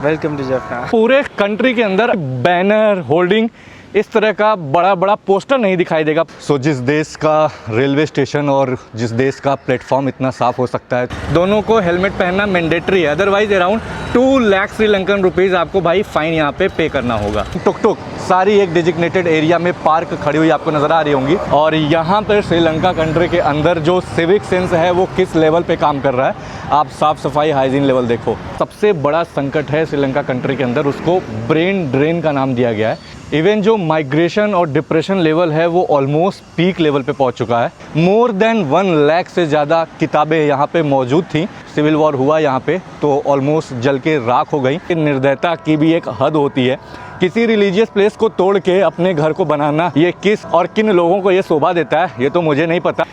Welcome to Jaffna. पूरे country के अंदर बैनर होल्डिंग इस तरह का बड़ा बड़ा पोस्टर नहीं दिखाई देगा। जिस देश का रेलवे स्टेशन और जिस देश का प्लेटफॉर्म इतना साफ हो सकता है, दोनों को हेलमेट पहनना मैंडेटरी है। Otherwise around 2 lakh Sri Lankan rupees आपको भाई फाइन यहाँ पे करना होगा। टुक टुक सारी एक डिजिग्नेटेड एरिया में पार्क खड़ी हुई आपको नज़र आ रही होंगी। और यहाँ पर श्रीलंका कंट्री के अंदर जो सिविक सेंस है वो किस लेवल पे काम कर रहा है, आप साफ़ सफाई हाइजीन लेवल देखो। सबसे बड़ा संकट है श्रीलंका कंट्री के अंदर, उसको ब्रेन ड्रेन का नाम दिया गया है। इवन जो माइग्रेशन और डिप्रेशन लेवल है वो ऑलमोस्ट पीक लेवल पे पहुंच चुका है। मोर देन 1 लाख से ज़्यादा किताबें यहाँ पे मौजूद थी। सिविल वॉर हुआ यहाँ पे तो ऑलमोस्ट जल के राख हो गई। निर्दयता की भी एक हद होती है। किसी रिलीजियस प्लेस को तोड़ के अपने घर को बनाना, ये किस और किन लोगों को ये शोभा देता है ये तो मुझे नहीं पता।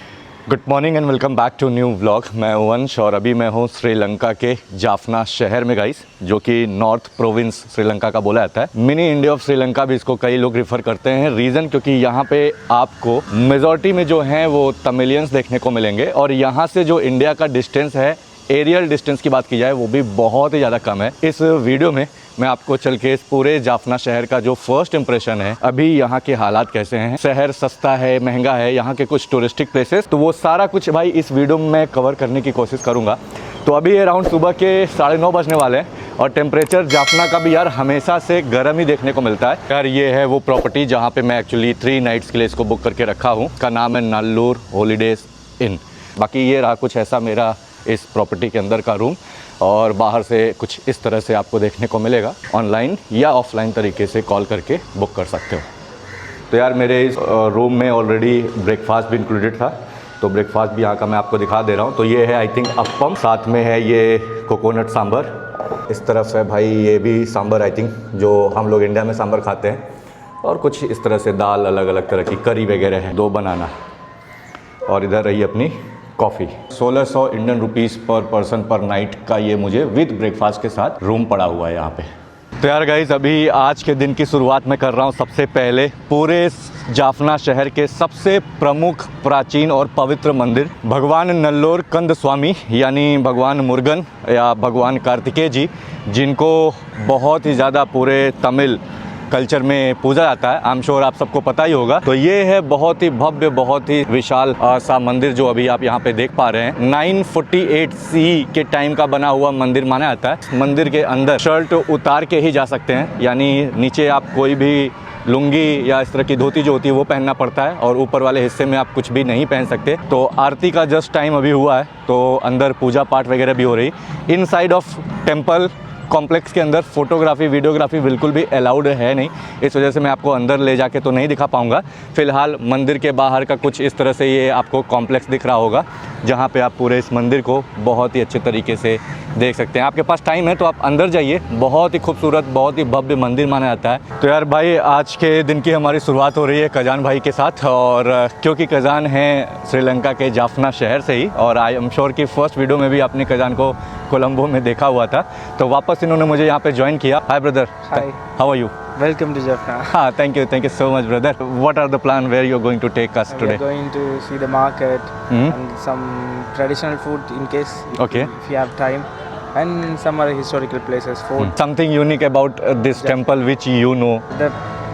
Good morning and welcome back to new vlog. मैं वंश और अभी मैं हूँ श्रीलंका के जाफना शहर में गाइस, जो कि नॉर्थ प्रोविंस श्रीलंका का बोला जाता है। मिनी इंडिया ऑफ श्रीलंका भी इसको कई लोग रिफ़र करते हैं। रीज़न क्योंकि यहाँ पे आपको मेजॉरिटी में जो हैं वो तमिलियंस देखने को मिलेंगे और यहाँ से जो इंडिया का डिस्टेंस है, एरियल डिस्टेंस की बात की जाए, वो भी बहुत ही ज़्यादा कम है। इस वीडियो में मैं आपको चल के इस पूरे जाफना शहर का जो फर्स्ट इंप्रेशन है, अभी यहाँ के हालात कैसे हैं, शहर सस्ता है महंगा है, यहाँ के कुछ टूरिस्टिक प्लेसेस, तो वो सारा कुछ भाई इस वीडियो में मैं कवर करने की कोशिश करूँगा। तो अभी अराउंड सुबह के 9:30 बजने वाले हैं और टेम्परेचर जाफना का भी यार हमेशा से गर्म ही देखने को मिलता है। यार ये है वो प्रॉपर्टी जहाँ पे मैं एक्चुअली 3 नाइट्स के लिए इसको बुक करके रखा हूँ। का नाम है नल्लूर हॉलीडेज इन। बाकी ये रहा कुछ ऐसा मेरा इस प्रॉपर्टी के अंदर का रूम, और बाहर से कुछ इस तरह से आपको देखने को मिलेगा। ऑनलाइन या ऑफलाइन तरीके से कॉल करके बुक कर सकते हो। तो यार मेरे इस रूम में ऑलरेडी ब्रेकफास्ट भी इंक्लूडेड था, तो ब्रेकफास्ट भी यहाँ का मैं आपको दिखा दे रहा हूँ। तो ये है आई थिंक अप्पम, साथ में है ये कोकोनट सांभर। इस तरफ है भाई ये भी सांभर, आई थिंक जो हम लोग इंडिया में सांभर खाते हैं। और कुछ इस तरह से दाल, अलग अलग तरह की करी वगैरह है, 2 बनाना। और इधर रही अपनी कॉफ़ी। 1600 इंडियन रुपीज़ पर पर्सन पर नाइट का ये मुझे विद ब्रेकफास्ट के साथ रूम पड़ा हुआ है यहाँ पे। तो यार गाइज अभी आज के दिन की शुरुआत मैं कर रहा हूँ सबसे पहले पूरे जाफना शहर के सबसे प्रमुख, प्राचीन और पवित्र मंदिर भगवान नल्लोर कंद स्वामी यानी भगवान मुरुगन या भगवान कार्तिकेय जी, जिनको बहुत ही ज़्यादा पूरे तमिल कल्चर में पूजा जाता है। आई एम श्योर आप सबको पता ही होगा। तो ये है बहुत ही भव्य, बहुत ही विशाल सा मंदिर जो अभी आप यहाँ पे देख पा रहे हैं। 948 CE के टाइम का बना हुआ मंदिर माना जाता है। मंदिर के अंदर शर्ट उतार के ही जा सकते हैं, यानी नीचे आप कोई भी लुंगी या इस तरह की धोती जो होती है वो पहनना पड़ता है, और ऊपर वाले हिस्से में आप कुछ भी नहीं पहन सकते। तो आरती का जस्ट टाइम अभी हुआ है, तो अंदर पूजा पाठ वगैरह भी हो रही। इनसाइड ऑफ टेम्पल कॉम्प्लेक्स के अंदर फोटोग्राफी वीडियोग्राफी बिल्कुल भी अलाउड है नहीं, इस वजह से मैं आपको अंदर ले जाके तो नहीं दिखा पाऊंगा। फ़िलहाल मंदिर के बाहर का कुछ इस तरह से ये आपको कॉम्प्लेक्स दिख रहा होगा, जहाँ पे आप पूरे इस मंदिर को बहुत ही अच्छे तरीके से देख सकते हैं। आपके पास टाइम है तो आप अंदर जाइए। बहुत ही खूबसूरत, बहुत ही भव्य मंदिर माना जाता है। तो यार भाई आज के दिन की हमारी शुरुआत हो रही है कजान भाई के साथ, और क्योंकि कजान है श्रीलंका के जाफना शहर से ही, और आई एम श्योर कि फर्स्ट वीडियो में भी आपने कजान को कोलंबो में देखा हुआ था, तो वापस इन्होंने मुझे यहाँ पे ज्वाइन किया। Hi brother, how are you? Welcome to Jaffna. हाँ, thank you so much brother. What are the plan, where you are going to take us We today? are going to see the market and some traditional food in case Okay. if you have time, and some other historical places. Food. Something unique about this temple which you know?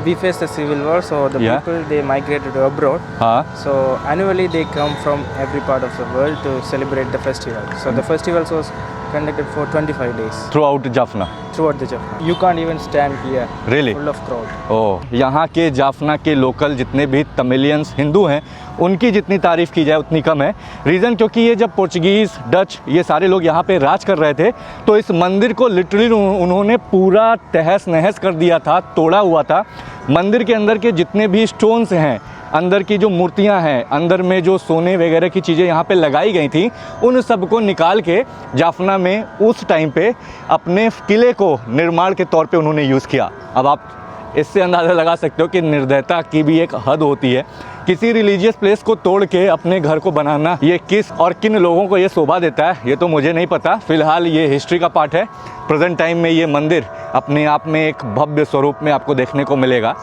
We faced the civil war, so the Yeah. people they migrated abroad. हाँ, So annually they come from every part of the world to celebrate the festival. So the festivals was conducted for 25 days throughout Jaffna. throughout the Jaffna. You can't even stand here. Really? Full of crowd. ओह, यहाँ के जाफना के local जितने भी Tamilians Hindu हैं, उनकी जितनी तारीफ़ की जाए उतनी कम है। रीज़न क्योंकि ये जब पोर्चुगीज़, डच ये सारे लोग यहाँ पे राज कर रहे थे, तो इस मंदिर को लिटरली उन्होंने पूरा तहस नहस कर दिया था, तोड़ा हुआ था। मंदिर के अंदर के जितने भी स्टोन्स हैं, अंदर की जो मूर्तियां हैं, अंदर में जो सोने वगैरह की चीज़ें यहाँ पे लगाई गई थी, उन सब को निकाल के जाफना में उस टाइम पे अपने किले को निर्माण के तौर पे उन्होंने यूज़ किया। अब आप इससे अंदाज़ा लगा सकते हो कि निर्दयता की भी एक हद होती है। किसी रिलीजियस प्लेस को तोड़ के अपने घर को बनाना, ये किस और किन लोगों को ये शोभा देता है ये तो मुझे नहीं पता। फ़िलहाल ये हिस्ट्री का पार्ट है। प्रेजेंट टाइम में ये मंदिर अपने आप में एक भव्य स्वरूप में आपको देखने को मिलेगा।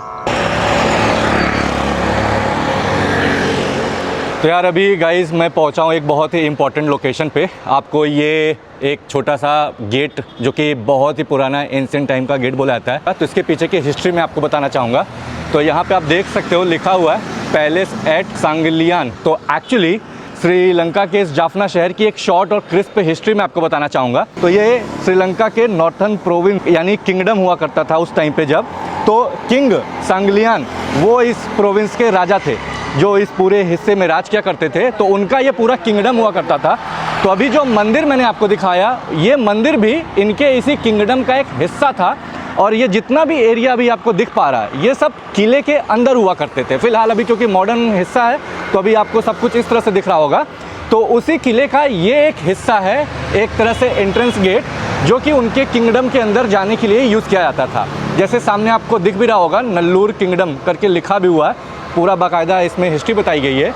तो यार अभी गाइस मैं पहुंचा हूँ एक बहुत ही इंपॉर्टेंट लोकेशन पे। आपको ये एक छोटा सा गेट जो कि बहुत ही पुराना एंशिएंट टाइम का गेट बोला जाता है, तो इसके पीछे की हिस्ट्री मैं आपको बताना चाहूँगा। तो यहाँ पे आप देख सकते हो लिखा हुआ है पैलेस एट सांगलियान। तो एक्चुअली श्रीलंका के इस जाफना शहर की एक शॉर्ट और क्रिस्प हिस्ट्री मैं आपको बताना चाहूँगा। तो ये श्रीलंका के नॉर्थर्न प्रोविंस यानी किंगडम हुआ करता था उस टाइम पे जब, तो किंग सांगलियान वो इस प्रोविंस के राजा थे जो इस पूरे हिस्से में राज किया करते थे। तो उनका ये पूरा किंगडम हुआ करता था। तो अभी जो मंदिर मैंने आपको दिखाया, ये मंदिर भी इनके इसी किंगडम का एक हिस्सा था। और ये जितना भी एरिया अभी आपको दिख पा रहा है, ये सब किले के अंदर हुआ करते थे। फिलहाल अभी क्योंकि मॉडर्न हिस्सा है तो अभी आपको सब कुछ इस तरह से दिख रहा होगा। तो उसी किले का ये एक हिस्सा है, एक तरह से एंट्रेंस गेट, जो कि उनके किंगडम के अंदर जाने के लिए यूज़ किया जाता था। जैसे सामने आपको दिख भी रहा होगा, नल्लूर किंगडम करके लिखा भी हुआ है, पूरा बाकायदा इसमें हिस्ट्री बताई गई है।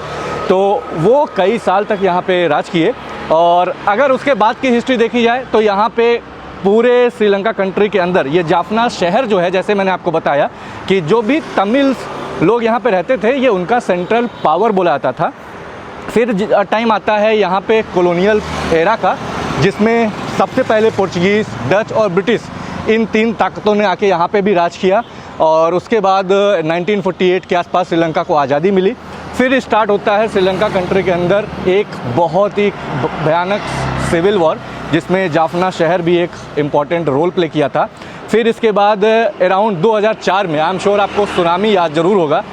तो वो कई साल तक यहाँ पे राज किए। और अगर उसके बाद की हिस्ट्री देखी जाए तो यहाँ पे पूरे श्रीलंका कंट्री के अंदर ये जाफना शहर जो है, जैसे मैंने आपको बताया कि जो भी तमिल्स लोग यहाँ पे रहते थे, ये उनका सेंट्रल पावर बोला जाता था। फिर टाइम आता है यहाँ पे कॉलोनियल एरा का, जिसमें सबसे पहले पोर्चुगीज़, डच और ब्रिटिश, इन तीन ताकतों ने आके यहाँ पे भी राज किया। और उसके बाद 1948 के आसपास श्रीलंका को आज़ादी मिली। फिर स्टार्ट होता है श्रीलंका कंट्री के अंदर एक बहुत ही भयानक सिविल वॉर, जिसमें जाफना शहर भी एक इम्पॉर्टेंट रोल प्ले किया था। फिर इसके बाद अराउंड 2004 में, आई एम श्योर आपको सुनामी याद ज़रूर होगा,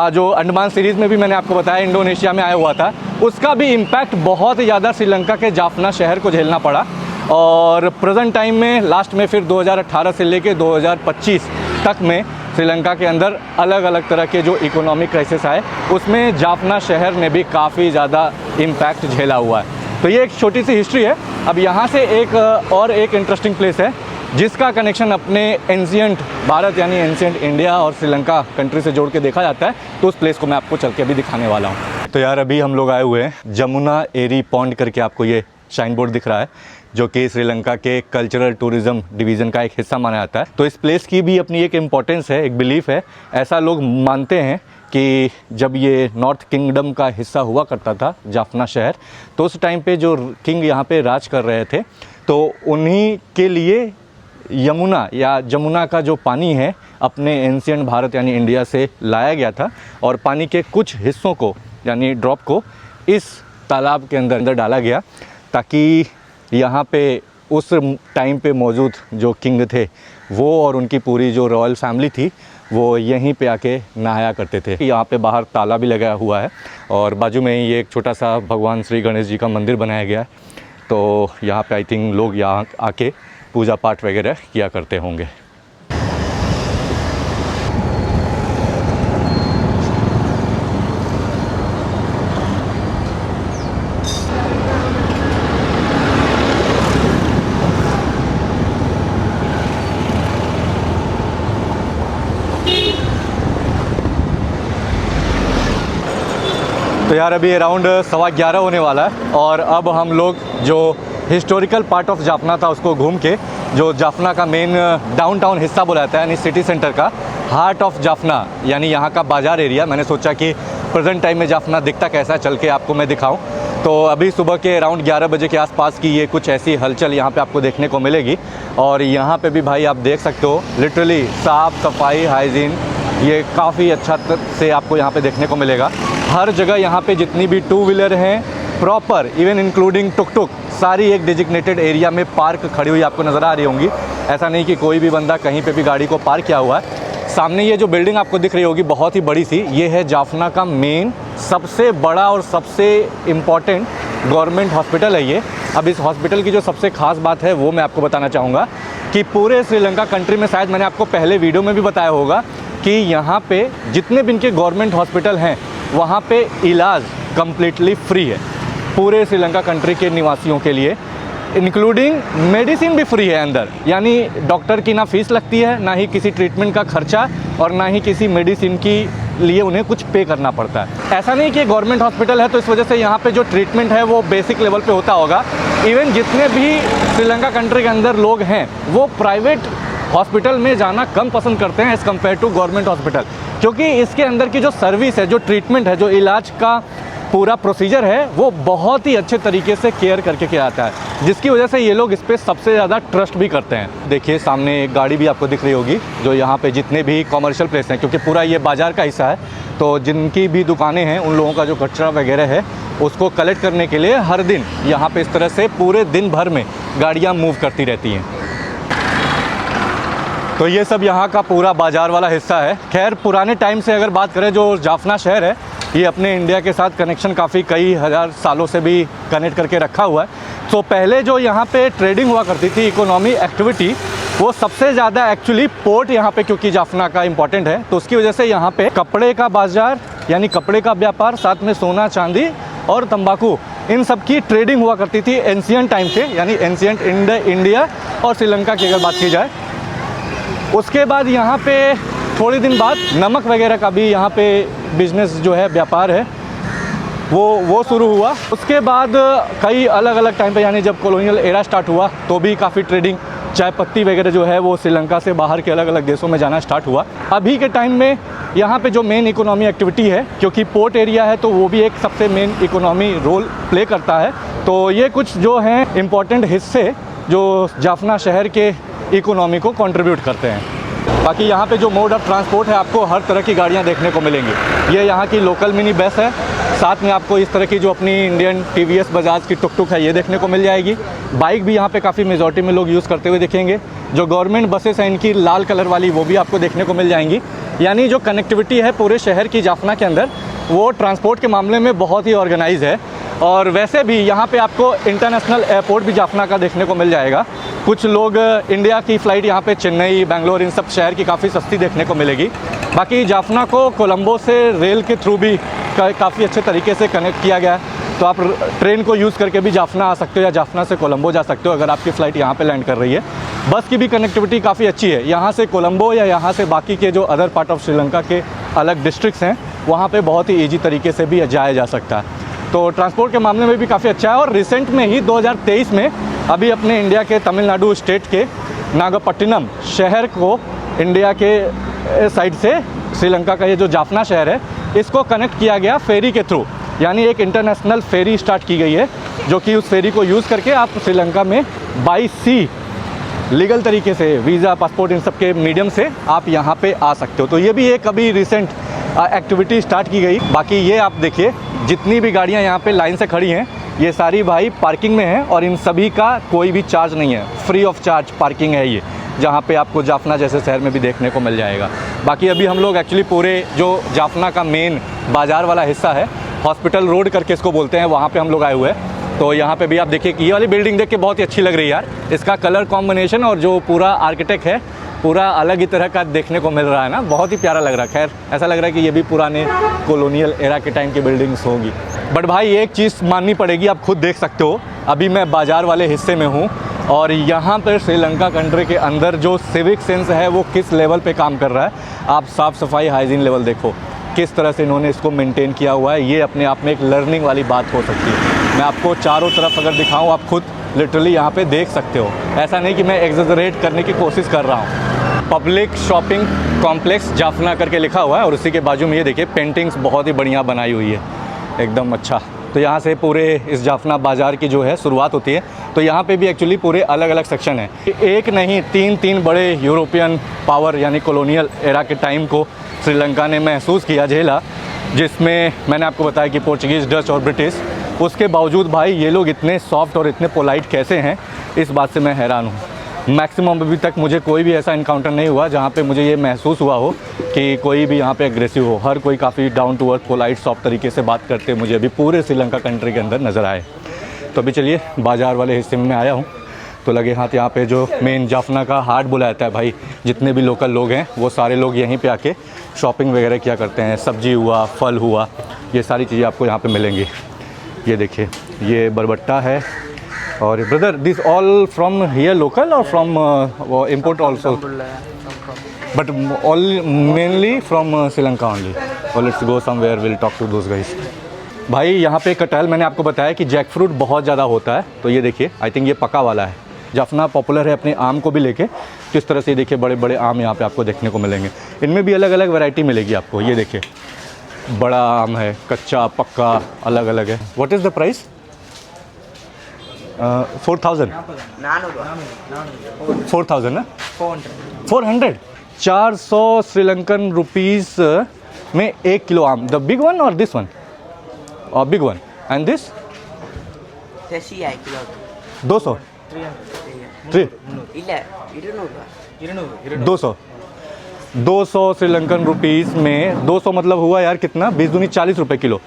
जो अंडमान सीरीज़ में भी मैंने आपको बताया इंडोनेशिया में आया हुआ था, उसका भी इम्पैक्ट बहुत ही ज़्यादा श्रीलंका के जाफना शहर को झेलना पड़ा। और प्रेजेंट टाइम में लास्ट में फिर 2018 से लेके 2025 तक में श्रीलंका के अंदर अलग अलग तरह के जो इकोनॉमिक क्राइसिस आए, उसमें जाफना शहर ने भी काफ़ी ज़्यादा इम्पैक्ट झेला हुआ है। तो ये एक छोटी सी हिस्ट्री है। अब यहाँ से एक इंटरेस्टिंग प्लेस है जिसका कनेक्शन अपने एंशिएंट भारत यानी एंशिएंट इंडिया और श्रीलंका कंट्री से जोड़ के देखा जाता है। तो उस प्लेस को मैं आपको चल के अभी दिखाने वाला हूँ। तो यार अभी हम लोग आए हुए हैं जमुना एरी पॉन्ड करके, आपको ये शाइन बोर्ड दिख रहा है, जो कि श्रीलंका के कल्चरल टूरिज़्म डिवीज़न का एक हिस्सा माना जाता है। तो इस प्लेस की भी अपनी एक इम्पॉर्टेंस है, एक बिलीफ है। ऐसा लोग मानते हैं कि जब ये नॉर्थ किंगडम का हिस्सा हुआ करता था जाफना शहर, तो उस टाइम पे जो किंग यहाँ पे राज कर रहे थे, तो उन्हीं के लिए यमुना या जमुना का जो पानी है अपने एंशिएंट भारत यानी इंडिया से लाया गया था। और पानी के कुछ हिस्सों को यानी ड्रॉप को इस तालाब के अंदर डाला गया, ताकि यहाँ पे उस टाइम पे मौजूद जो किंग थे वो और उनकी पूरी जो रॉयल फैमिली थी वो यहीं पे आके नहाया करते थे। यहाँ पे बाहर ताला भी लगाया हुआ है और बाजू में ही ये एक छोटा सा भगवान श्री गणेश जी का मंदिर बनाया गया है। तो यहाँ पे आई थिंक लोग यहाँ आके पूजा पाठ वगैरह किया करते होंगे। तो यार अभी अराउंड 11:15 होने वाला है और अब हम लोग जो हिस्टोरिकल पार्ट ऑफ जाफना था उसको घूम के, जो जाफना का मेन डाउनटाउन हिस्सा बोला जाता है यानी सिटी सेंटर का हार्ट ऑफ जाफना यानी यहाँ का बाज़ार एरिया, मैंने सोचा कि प्रेजेंट टाइम में जाफना दिखता कैसा चल के आपको मैं दिखाऊं। तो अभी सुबह के अराउंड 11 बजे के आसपास की ये कुछ ऐसी हलचल यहाँ पे आपको देखने को मिलेगी। और यहाँ पे भी भाई आप देख सकते हो लिटरली साफ़ सफाई हाइजीन ये काफ़ी अच्छा से आपको यहाँ पे देखने को मिलेगा। हर जगह यहाँ पे जितनी भी टू व्हीलर हैं प्रॉपर, इवन इंक्लूडिंग टुक टुक, सारी एक डिजिग्नेटेड एरिया में पार्क खड़ी हुई आपको नज़र आ रही होंगी। ऐसा नहीं कि कोई भी बंदा कहीं पे भी गाड़ी को पार्क किया हुआ है। सामने ये जो बिल्डिंग आपको दिख रही होगी बहुत ही बड़ी सी, ये है जाफना का मेन सबसे बड़ा और सबसे इम्पॉर्टेंट गवर्नमेंट हॉस्पिटल है ये। अब इस हॉस्पिटल की जो सबसे ख़ास बात है वो मैं आपको बताना चाहूँगा कि पूरे श्रीलंका कंट्री में, शायद मैंने आपको पहले वीडियो में भी बताया होगा कि यहाँ पे जितने भी इनके गवर्नमेंट हॉस्पिटल हैं वहाँ पे इलाज कम्प्लीटली फ्री है पूरे श्रीलंका कंट्री के निवासियों के लिए, इंक्लूडिंग मेडिसिन भी फ्री है अंदर। यानी डॉक्टर की ना फीस लगती है, ना ही किसी ट्रीटमेंट का खर्चा और ना ही किसी मेडिसिन की लिए उन्हें कुछ पे करना पड़ता है। ऐसा नहीं कि गवर्नमेंट हॉस्पिटल है तो इस वजह से यहाँ पे जो ट्रीटमेंट है वो बेसिक लेवल पे होता होगा। इवन जितने भी श्रीलंका कंट्री के अंदर लोग हैं वो प्राइवेट हॉस्पिटल में जाना कम पसंद करते हैं as compare to government hospital, क्योंकि इसके अंदर की जो सर्विस है, जो ट्रीटमेंट है, जो इलाज का पूरा प्रोसीजर है वो बहुत ही अच्छे तरीके से केयर करके किया जाता है, जिसकी वजह से ये लोग इस पर सबसे ज़्यादा ट्रस्ट भी करते हैं। देखिए सामने एक गाड़ी भी आपको दिख रही होगी, जो यहाँ पे जितने भी कॉमर्शियल प्लेस हैं, क्योंकि पूरा ये बाज़ार का हिस्सा है, तो जिनकी भी दुकानें हैं उन लोगों का जो कचरा वगैरह है उसको कलेक्ट करने के लिए हर दिन यहाँ पे इस तरह से पूरे दिन भर में गाड़ियाँ मूव करती रहती हैं। तो ये सब यहाँ का पूरा बाज़ार वाला हिस्सा है। खैर पुराने टाइम से अगर बात करें, जो जाफना शहर है ये अपने इंडिया के साथ कनेक्शन काफ़ी कई हज़ार सालों से भी कनेक्ट करके रखा हुआ है। तो पहले जो यहाँ पे ट्रेडिंग हुआ करती थी, इकोनॉमी एक्टिविटी, वो सबसे ज़्यादा एक्चुअली पोर्ट यहाँ पे, क्योंकि जाफना का इम्पॉर्टेंट है, तो उसकी वजह से यहाँ पे कपड़े का बाज़ार यानी कपड़े का व्यापार, साथ में सोना चांदी और तंबाकू, इन सब की ट्रेडिंग हुआ करती थी एंशियंट टाइम से, यानी एंशियंट इंडिया और श्रीलंका की अगर बात की जाए। उसके बाद यहाँ पे थोड़े दिन बाद नमक वगैरह का भी यहाँ पे बिजनेस जो है, व्यापार है, वो शुरू हुआ। उसके बाद कई अलग अलग टाइम पे, यानी जब कॉलोनियल एरा स्टार्ट हुआ तो भी काफ़ी ट्रेडिंग, चाय पत्ती वगैरह जो है वो श्रीलंका से बाहर के अलग अलग देशों में जाना स्टार्ट हुआ। अभी के टाइम में यहाँ पे जो मेन इकोनॉमी एक्टिविटी है, क्योंकि पोर्ट एरिया है तो वो भी एक सबसे मेन इकोनॉमी रोल प्ले करता है। तो ये कुछ जो हैं इम्पॉर्टेंट हिस्से जो जाफना शहर के इकोनॉमी को कंट्रीब्यूट करते हैं। बाकी यहाँ पे जो मोड ऑफ ट्रांसपोर्ट है, आपको हर तरह की गाड़ियाँ देखने को मिलेंगी। ये यहाँ की लोकल मिनी बस है, साथ में आपको इस तरह की जो अपनी इंडियन टीवीएस बजाज की टुक है ये देखने को मिल जाएगी। बाइक भी यहाँ पे काफ़ी मेजॉरिटी में लोग यूज़ करते हुए दिखेंगे। जो गवर्नमेंट बसेस हैं इनकी लाल कलर वाली, वो भी आपको देखने को मिल जाएंगी। यानी जो कनेक्टिविटी है पूरे शहर की जाफना के अंदर, वो ट्रांसपोर्ट के मामले में बहुत ही ऑर्गेनाइज है। और वैसे भी यहाँ पे आपको इंटरनेशनल एयरपोर्ट भी जाफना का देखने को मिल जाएगा। कुछ लोग इंडिया की फ़्लाइट यहाँ पे चेन्नई, बेंगलोर, इन सब शहर की काफ़ी सस्ती देखने को मिलेगी। बाकी जाफना को कोलंबो से रेल के थ्रू भी काफ़ी अच्छे तरीके से कनेक्ट किया गया है, तो आप ट्रेन को यूज़ करके भी जाफना आ सकते हो या जाफना से कोलंबो जा सकते हो अगर आपकी फ़्लाइट यहाँ पे लैंड कर रही है। बस की भी कनेक्टिविटी काफ़ी अच्छी है, यहाँ से कोलंबो या यहाँ से बाकी के जो अदर पार्ट ऑफ श्रीलंका के अलग डिस्ट्रिक्ट्स हैं वहाँ पे बहुत ही ईजी तरीके से भी जाया जा सकता है। तो ट्रांसपोर्ट के मामले में भी काफ़ी अच्छा है। और रिसेंट में ही 2023 में अभी अपने इंडिया के तमिलनाडु स्टेट के नागपट्टिनम शहर को इंडिया के साइड से श्रीलंका का ये जो जाफना शहर है इसको कनेक्ट किया गया फेरी के थ्रू, यानी एक इंटरनेशनल फेरी स्टार्ट की गई है, जो कि उस फेरी को यूज़ करके आप श्रीलंका में बाई सी लीगल तरीके से वीज़ा, पासपोर्ट, इन सब के मीडियम से आप यहाँ पे आ सकते हो। तो ये भी एक अभी रिसेंट एक्टिविटी स्टार्ट की गई। बाकी ये आप देखिए जितनी भी गाड़ियाँ यहाँ पे लाइन से खड़ी हैं ये सारी भाई पार्किंग में हैं और इन सभी का कोई भी चार्ज नहीं है, फ्री ऑफ चार्ज पार्किंग है ये, जहाँ पे आपको जाफना जैसे शहर में भी देखने को मिल जाएगा। बाकी अभी हम लोग एक्चुअली पूरे जो जाफना का मेन बाज़ार वाला हिस्सा है, हॉस्पिटल रोड करके इसको बोलते हैं, वहाँ पे हम लोग आए हुए हैं। तो यहाँ पे भी आप देखिए कि ये वाली बिल्डिंग देख के बहुत ही अच्छी लग रही है यार, इसका कलर कॉम्बिनेशन और जो पूरा आर्किटेक्ट है पूरा अलग ही तरह का देखने को मिल रहा है ना, बहुत ही प्यारा लग रहा है। खैर ऐसा लग रहा है कि ये भी पुराने कॉलोनियल एरा के टाइम की बिल्डिंग्स होंगी। बट भाई एक चीज़ माननी पड़ेगी, आप खुद देख सकते हो, अभी मैं बाज़ार वाले हिस्से में हूँ और यहाँ पर श्रीलंका कंट्री के अंदर जो सिविक सेंस है वो किस लेवल पे काम कर रहा है। आप साफ़ सफाई, हाइजीन लेवल देखो किस तरह से इन्होंने इसको मेंटेन किया हुआ है। ये अपने आप में एक लर्निंग वाली बात हो सकती है। मैं आपको चारों तरफ अगर दिखाऊँ, आप खुद लिटरली यहाँ पे देख सकते हो। ऐसा नहीं कि मैं एग्जैजरेट करने की कोशिश कर रहा हूँ। पब्लिक शॉपिंग कॉम्प्लेक्स जाफना करके लिखा हुआ है और उसी के बाजू में ये देखिए पेंटिंग्स बहुत ही बढ़िया बनाई हुई है, एकदम अच्छा। तो यहाँ से पूरे इस जाफना बाज़ार की जो है शुरुआत होती है। तो यहाँ पे भी एक्चुअली पूरे अलग अलग सेक्शन है, एक नहीं तीन बड़े यूरोपियन पावर यानी कॉलोनियल एरा के टाइम को श्रीलंका ने महसूस किया, झेला, जिसमें मैंने आपको बताया कि पोर्चुगीज़, डच और ब्रिटिश। उसके बावजूद भाई ये लोग इतने सॉफ्ट और इतने पोलाइट कैसे हैं, इस बात से मैं हैरान हूँ। मैक्सिमम अभी तक मुझे कोई भी ऐसा इनकाउंटर नहीं हुआ जहाँ पे मुझे ये महसूस हुआ हो कि कोई भी यहाँ पे एग्रेसिव हो। हर कोई काफ़ी down to earth, polite, soft तरीके से बात करते मुझे अभी पूरे श्रीलंका कंट्री के अंदर नज़र आए। तो अभी चलिए बाज़ार वाले हिस्से में मैं आया हूँ, तो लगे हाथ यहाँ पे जो मेन जाफना का हाट बुलाया जाता है भाई, जितने भी लोकल लोग हैं वो सारे लोग यहीं पे आके शॉपिंग वगैरह किया करते हैं। सब्जी हुआ, फल हुआ, ये सारी चीज़ें आपको यहाँ पे मिलेंगी। ये देखिए ये बरबट्टा है। और brother this all from here local और from import also, but all mainly from Sri Lanka only. और let's go somewhere, will talk to those guys. भाई यहाँ पे कटहल मैंने आपको बताया कि जैक फ्रूट बहुत ज़्यादा होता है, तो ये देखिए आई थिंक ये पका वाला है। जाफना पॉपुलर है अपने आम को भी लेके, किस तरह से देखिए बड़े बड़े आम यहाँ पे आपको देखने को मिलेंगे। इनमें भी अलग अलग वैरायटी मिलेगी आपको। ये देखिए बड़ा आम है, कच्चा पक्का अलग अलग है। What is the price? 4000 4000 ना 400 400 श्रीलंकन रुपीस में 1 किलो आम। द बिग वन और दिस वन? और big one and this 200 3 200 200 Sri Lankan rupees में 200 मतलब हुआ यार कितना, 20 दूनी 40 रुपये किलो।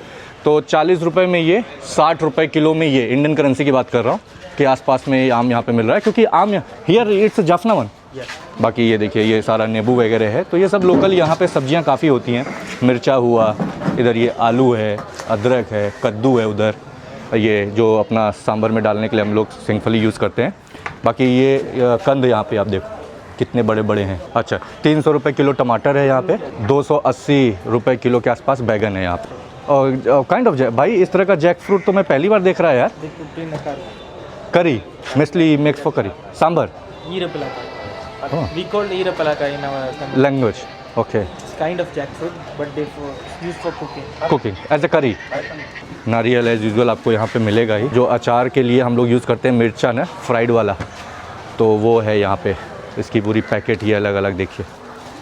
तो 40 रुपये में ये, 60 रुपये किलो में ये, इंडियन करेंसी की बात कर रहा हूँ कि आसपास में आम यहाँ पे मिल रहा है, क्योंकि आम हियर इट्स जाफना वन। बाकी ये देखिए ये सारा नींबू वगैरह है, तो ये सब लोकल यहाँ पे सब्जियाँ काफ़ी होती हैं। मिर्चा हुआ, इधर ये आलू है, अदरक है, कद्दू है, उधर ये जो अपना सांभर में डालने के लिए हम लोग सिंगफली यूज़ करते हैं। बाकी ये कंद यहाँ पे आप देखो कितने बड़े बड़े हैं। अच्छा 300 रुपये किलो टमाटर है यहाँ पे, 280 रुपये किलो के आसपास बैगन है यहाँ पे। और काइंड ऑफ भाई इस तरह का जैक फ्रूट तो मैं पहली बार देख रहा है यार। करी मिस्ली makes for curry sambar We call Irapalaka in our country. Language. Okay It's kind of jackfruit, but they used for cooking. Cooking as a curry. नारियल एज यूजुअल आपको यहाँ पे मिलेगा ही। जो अचार के लिए हम लोग यूज़ करते हैं मिर्चा ना फ्राइड वाला, तो वो है यहाँ पे। इसकी पूरी पैकेट ही अलग अलग देखिए,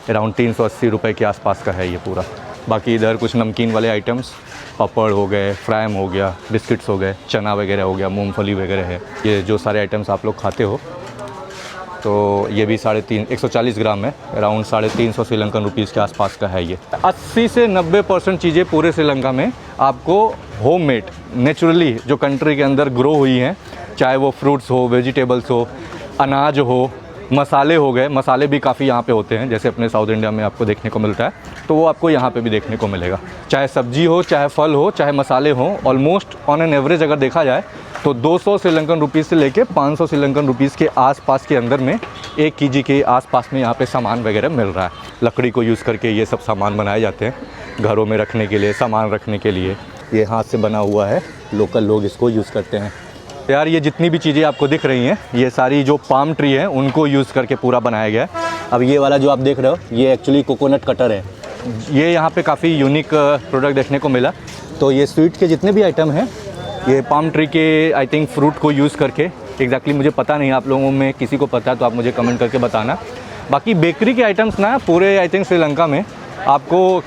अराउंड 380 रुपये के आसपास का है ये पूरा। बाकी इधर कुछ नमकीन वाले आइटम्स, पापड़ हो गए, फ्राइम हो गया, बिस्किट्स हो गए, चना वगैरह हो गया, मूंगफली वगैरह है। ये जो सारे आइटम्स आप लोग खाते हो, तो ये भी 140 ग्राम है, अराउंड 350 श्रीलंकन रुपीज़ के आसपास का है ये। 80 से 90% चीज़ें पूरे श्रीलंका में आपको होममेड नेचुरली जो कंट्री के अंदर ग्रो हुई हैं, चाहे वो फ्रूट्स हो, वेजिटेबल्स हो, अनाज हो, मसाले हो गए। मसाले भी काफ़ी यहाँ पे होते हैं, जैसे अपने साउथ इंडिया में आपको देखने को मिलता है, तो वो आपको यहाँ पे भी देखने को मिलेगा। चाहे सब्जी हो, चाहे फल हो, चाहे मसाले हों, ऑलमोस्ट ऑन एन एवरेज अगर देखा जाए तो 200 श्रीलंकन रुपीज़ से लेके 500 श्रीलंकन रुपीज़ के आसपास के अंदर में 1 केजी के आसपास में यहाँ पे सामान वगैरह मिल रहा है। लकड़ी को यूज़ करके ये सब सामान बनाए जाते हैं घरों में रखने के लिए, सामान रखने के लिए। ये हाथ से बना हुआ है, लोकल लोग इसको यूज़ करते हैं। यार ये जितनी भी चीज़ें आपको दिख रही हैं, ये सारी जो पाम ट्री है उनको यूज़ करके पूरा बनाया गया है। अब ये वाला जो आप देख रहे हो, ये एक्चुअली कोकोनट कटर है। ये यहाँ पे काफ़ी यूनिक प्रोडक्ट देखने को मिला। तो ये स्वीट के जितने भी आइटम हैं, ये पाम ट्री के आई थिंक फ्रूट को यूज़ करके, एग्जैक्टली मुझे पता नहीं, आप लोगों में किसी को पता है तो आप मुझे कमेंट करके बताना। बाकी बेकरी के आइटम्स ना पूरे आई थिंक श्रीलंका में आपको,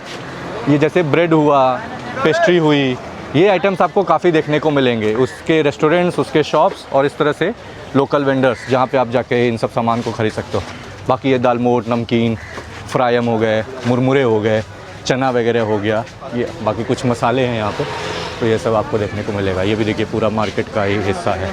ये जैसे ब्रेड हुआ, पेस्ट्री हुई, ये आइटम्स आपको काफ़ी देखने को मिलेंगे। उसके रेस्टोरेंट्स, उसके शॉप्स और इस तरह से लोकल वेंडर्स जहाँ पे आप जाके इन सब सामान को ख़रीद सकते हो। बाकी ये दाल मोट, नमकीन, फ्राइम हो गए, मुरमुरे हो गए, चना वगैरह हो गया, ये बाकी कुछ मसाले हैं यहाँ पे, तो ये सब आपको देखने को मिलेगा। ये भी देखिए पूरा मार्केट का ही हिस्सा है।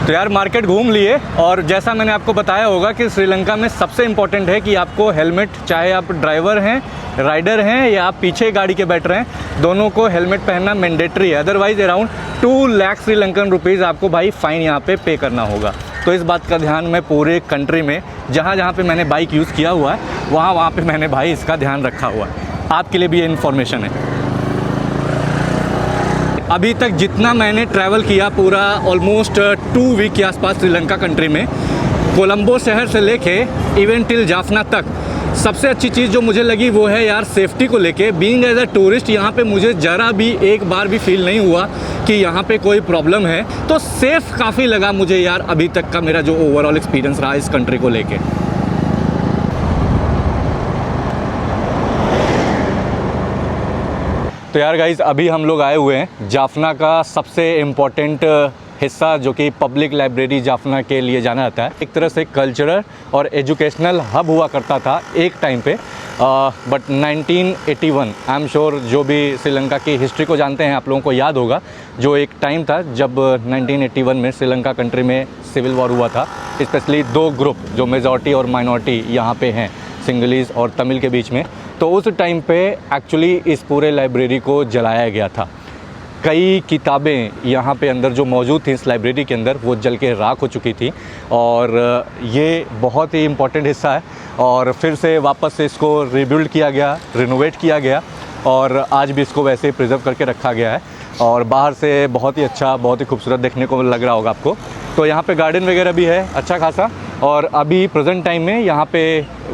तो यार मार्केट घूम लिए, और जैसा मैंने आपको बताया होगा कि श्रीलंका में सबसे इम्पॉर्टेंट है कि आपको हेलमेट, चाहे आप ड्राइवर हैं, राइडर हैं या आप पीछे गाड़ी के बैठ रहे हैं, दोनों को हेलमेट पहनना मैंडेटरी है। Otherwise around 2 lakh Sri Lankan rupees आपको भाई फ़ाइन यहाँ पे पे करना होगा। तो इस बात का ध्यान मैं पूरे कंट्री में जहाँ जहाँ पे मैंने बाइक यूज़ किया हुआ है, वहाँ पे मैंने भाई इसका ध्यान रखा हुआ है। आपके लिए भी ये इन्फॉर्मेशन है। अभी तक जितना मैंने ट्रैवल किया, पूरा ऑलमोस्ट 2 वीक के आसपास श्रीलंका कंट्री में, कोलंबो शहर से लेके इवन टिल जाफना तक, सबसे अच्छी चीज़ जो मुझे लगी वो है यार सेफ्टी को लेके। बीइंग एज अ टूरिस्ट यहाँ पे मुझे ज़रा भी एक बार भी फील नहीं हुआ कि यहाँ पे कोई प्रॉब्लम है, तो सेफ़ काफ़ी लगा मुझे यार अभी तक का मेरा जो ओवरऑल एक्सपीरियंस रहा इस कंट्री को लेके। तो यार गाइज़ अभी हम लोग आए हुए हैं जाफना का सबसे इम्पॉर्टेंट हिस्सा, जो कि पब्लिक लाइब्रेरी जाफना के लिए जाना जाता है। एक तरह से कल्चरल और एजुकेशनल हब हुआ करता था एक टाइम पे, बट 1981, आई एम श्योर जो भी श्रीलंका की हिस्ट्री को जानते हैं आप लोगों को याद होगा, जो एक टाइम था जब 1981 में श्रीलंका कंट्री में सिविल वॉर हुआ था। स्पेशली 2 ग्रुप जो मेजॉरिटी और माइनॉरिटी यहाँ पे हैं, सिंगलीज़ और तमिल के बीच में, तो उस टाइम पे एक्चुअली इस पूरे लाइब्रेरी को जलाया गया था। कई किताबें यहाँ पे अंदर जो मौजूद थी इस लाइब्रेरी के अंदर, वो जल के राख हो चुकी थी, और ये बहुत ही इम्पॉर्टेंट हिस्सा है। और फिर से वापस से इसको रिबिल्ड किया गया, रिनोवेट किया गया, और आज भी इसको वैसे प्रिजर्व करके रखा गया है। और बाहर से बहुत ही अच्छा, बहुत ही खूबसूरत देखने को लग रहा होगा आपको। तो यहाँ पे गार्डन वगैरह भी है अच्छा खासा, और अभी प्रेजेंट टाइम में यहाँ पे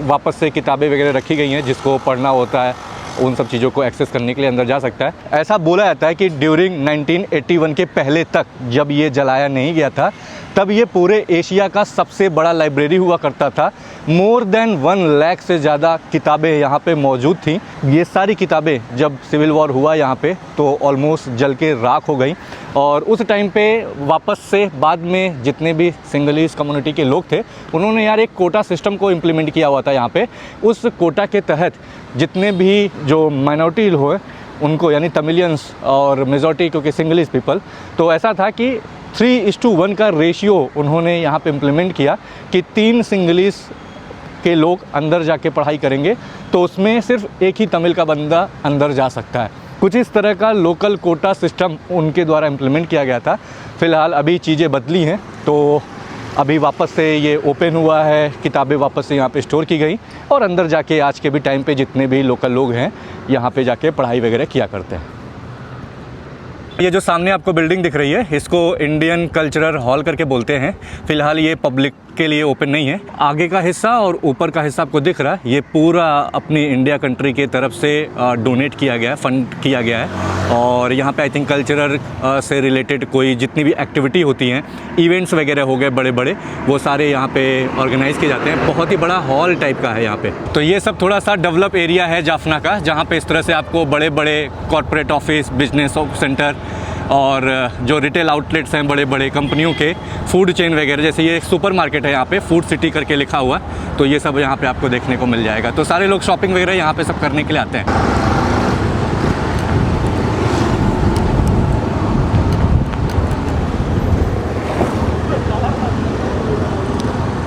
वापस से किताबें वगैरह रखी गई हैं, जिसको पढ़ना होता है उन सब चीज़ों को एक्सेस करने के लिए अंदर जा सकता है। ऐसा बोला जाता है कि ड्यूरिंग 1981 के पहले तक, जब ये जलाया नहीं गया था, तब ये पूरे एशिया का सबसे बड़ा लाइब्रेरी हुआ करता था। मोर देन 1 लाख से ज़्यादा किताबें यहाँ पे मौजूद थी। ये सारी किताबें जब सिविल वॉर हुआ यहाँ पे तो ऑलमोस्ट जल के राख हो गई, और उस टाइम पे वापस से बाद में जितने भी सिंगलीज कम्युनिटी के लोग थे, उन्होंने यार एक कोटा सिस्टम को इम्प्लीमेंट किया हुआ था यहाँ पे। उस कोटा के तहत जितने भी जो माइनॉरिटी हो उनको, यानी तमिलियंस और मेजॉरिटी क्योंकि सिंगलीज पीपल, तो ऐसा था कि 3:1 का रेशियो उन्होंने यहाँ पे इम्प्लीमेंट किया कि 3 सिंगलीज के लोग अंदर जाके पढ़ाई करेंगे तो उसमें सिर्फ एक ही तमिल का बंदा अंदर जा सकता है। कुछ इस तरह का लोकल कोटा सिस्टम उनके द्वारा इम्प्लीमेंट किया गया था। फ़िलहाल अभी चीज़ें बदली हैं, तो अभी वापस से ये ओपन हुआ है, किताबें वापस से यहाँ पे स्टोर की गई, और अंदर जाके आज के भी टाइम पे जितने भी लोकल लोग हैं यहाँ पे जाके पढ़ाई वगैरह किया करते हैं। ये जो सामने आपको बिल्डिंग दिख रही है, इसको इंडियन कल्चरल हॉल करके बोलते हैं। फ़िलहाल ये पब्लिक के लिए ओपन नहीं है। आगे का हिस्सा और ऊपर का हिस्सा आपको दिख रहा है, ये पूरा अपनी इंडिया कंट्री के तरफ से डोनेट किया गया है, फंड किया गया है। और यहाँ पे आई थिंक कल्चरल से रिलेटेड कोई जितनी भी एक्टिविटी होती हैं, इवेंट्स वगैरह हो गए बड़े बड़े, वो सारे यहाँ पे ऑर्गेनाइज़ किए जाते हैं। बहुत ही बड़ा हॉल टाइप का है यहाँ पे। तो ये सब थोड़ा सा डेवलप एरिया है जाफना का, जहाँ पे इस तरह से आपको बड़े बड़े कॉर्पोरेट ऑफिस, बिजनेस सेंटर और जो रिटेल आउटलेट्स हैं बड़े बड़े कंपनियों के, फूड चेन वगैरह, जैसे ये एक सुपर मार्केट है यहाँ पे, फूड सिटी करके लिखा हुआ, तो ये सब यहाँ पे आपको देखने को मिल जाएगा। तो सारे लोग शॉपिंग वगैरह यहाँ पे सब करने के लिए आते हैं।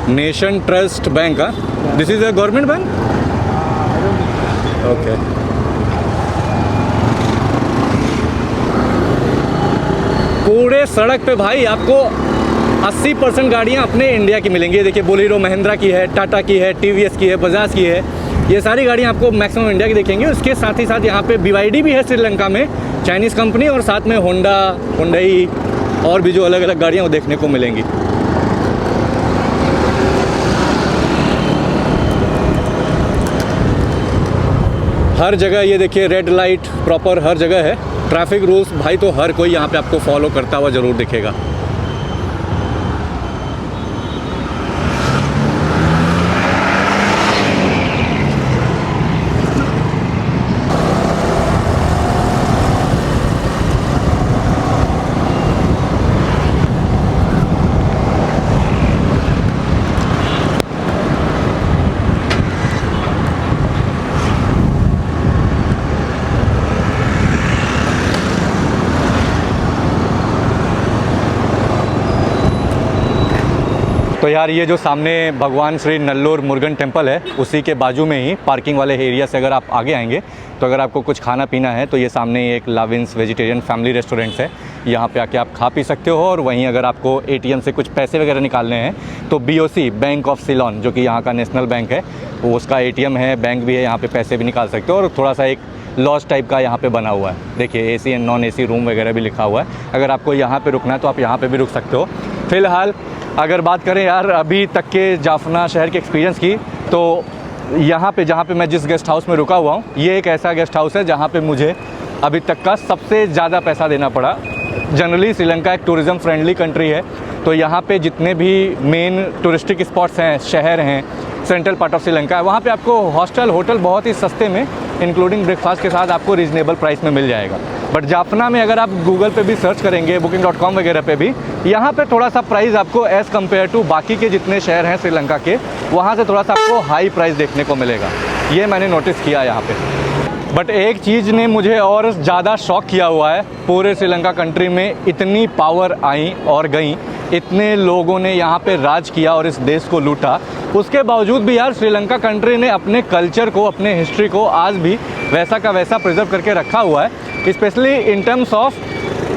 Nation trust bank, this is a government bank? Okay. पूरे सड़क पे भाई आपको 80% गाड़ियाँ अपने इंडिया की मिलेंगी। देखिए बोलेरो महिंद्रा की है, टाटा की है, टीवीएस की है, बजाज की है, ये सारी गाड़ियाँ आपको मैक्सिमम इंडिया की दिखेंगी। उसके साथ ही साथ यहाँ पे BYD भी है श्रीलंका में, चाइनीज़ कंपनी, और साथ में होंडा, हुंडई और भी जो अलग अलग गाड़ियाँ वो देखने को मिलेंगी। हर जगह ये देखिए रेड लाइट प्रॉपर हर जगह है। ट्रैफिक रूल्स भाई तो हर कोई यहाँ पे आपको फॉलो करता हुआ ज़रूर दिखेगा। तो यार ये जो सामने भगवान श्री नल्लोर मुरुगन टेम्पल है, उसी के बाजू में ही पार्किंग वाले एरिया से अगर आप आगे आएंगे तो अगर आपको कुछ खाना पीना है तो ये सामने एक लाविंस वेजिटेरियन फैमिली रेस्टोरेंट्स है, यहाँ पे आके आप खा पी सकते हो। और वहीं अगर आपको ATM से कुछ पैसे वगैरह निकालने हैं तो BOC बैंक ऑफ सिलोन, जो कि यहाँ का नेशनल बैंक है, वो उसका ATM है, बैंक भी है, यहाँ पे पैसे भी निकाल सकते हो। और थोड़ा सा एक लॉज टाइप का यहाँ पे बना हुआ है, देखिए AC and non AC room वगैरह भी लिखा हुआ है। अगर आपको यहाँ पे रुकना है तो आप यहाँ पे भी रुक सकते हो। फ़िलहाल अगर बात करें यार अभी तक के जाफना शहर के एक्सपीरियंस की, तो यहाँ पे जहाँ पे मैं जिस गेस्ट हाउस में रुका हुआ हूँ, ये एक ऐसा गेस्ट हाउस है जहाँ पे मुझे अभी तक का सबसे ज़्यादा पैसा देना पड़ा। जनरली श्रीलंका एक टूरिज़्म फ्रेंडली कंट्री है, तो यहाँ पे जितने भी मेन टूरिस्टिक स्पॉट्स हैं, शहर हैं, सेंट्रल पार्ट ऑफ श्रीलंका है, वहाँ पे आपको हॉस्टल होटल बहुत ही सस्ते में इंक्लूडिंग ब्रेकफास्ट के साथ आपको रीज़नेबल प्राइस में मिल जाएगा। बट जाफना में अगर आप गूगल पे भी सर्च करेंगे, booking.com वगैरह पे भी, यहाँ पे थोड़ा सा प्राइस आपको एज़ कम्पेयर टू बाकी के जितने शहर हैं श्रीलंका के, वहाँ से थोड़ा सा आपको हाई प्राइस देखने को मिलेगा। ये मैंने नोटिस किया यहाँ पे। बट एक चीज़ ने मुझे और ज़्यादा शॉक किया हुआ है, पूरे श्रीलंका कंट्री में इतनी पावर आई और गई, इतने लोगों ने यहाँ पे राज किया और इस देश को लूटा, उसके बावजूद भी यार श्रीलंका कंट्री ने अपने कल्चर को, अपने हिस्ट्री को आज भी वैसा का वैसा प्रिजर्व करके रखा हुआ है। Specially in terms of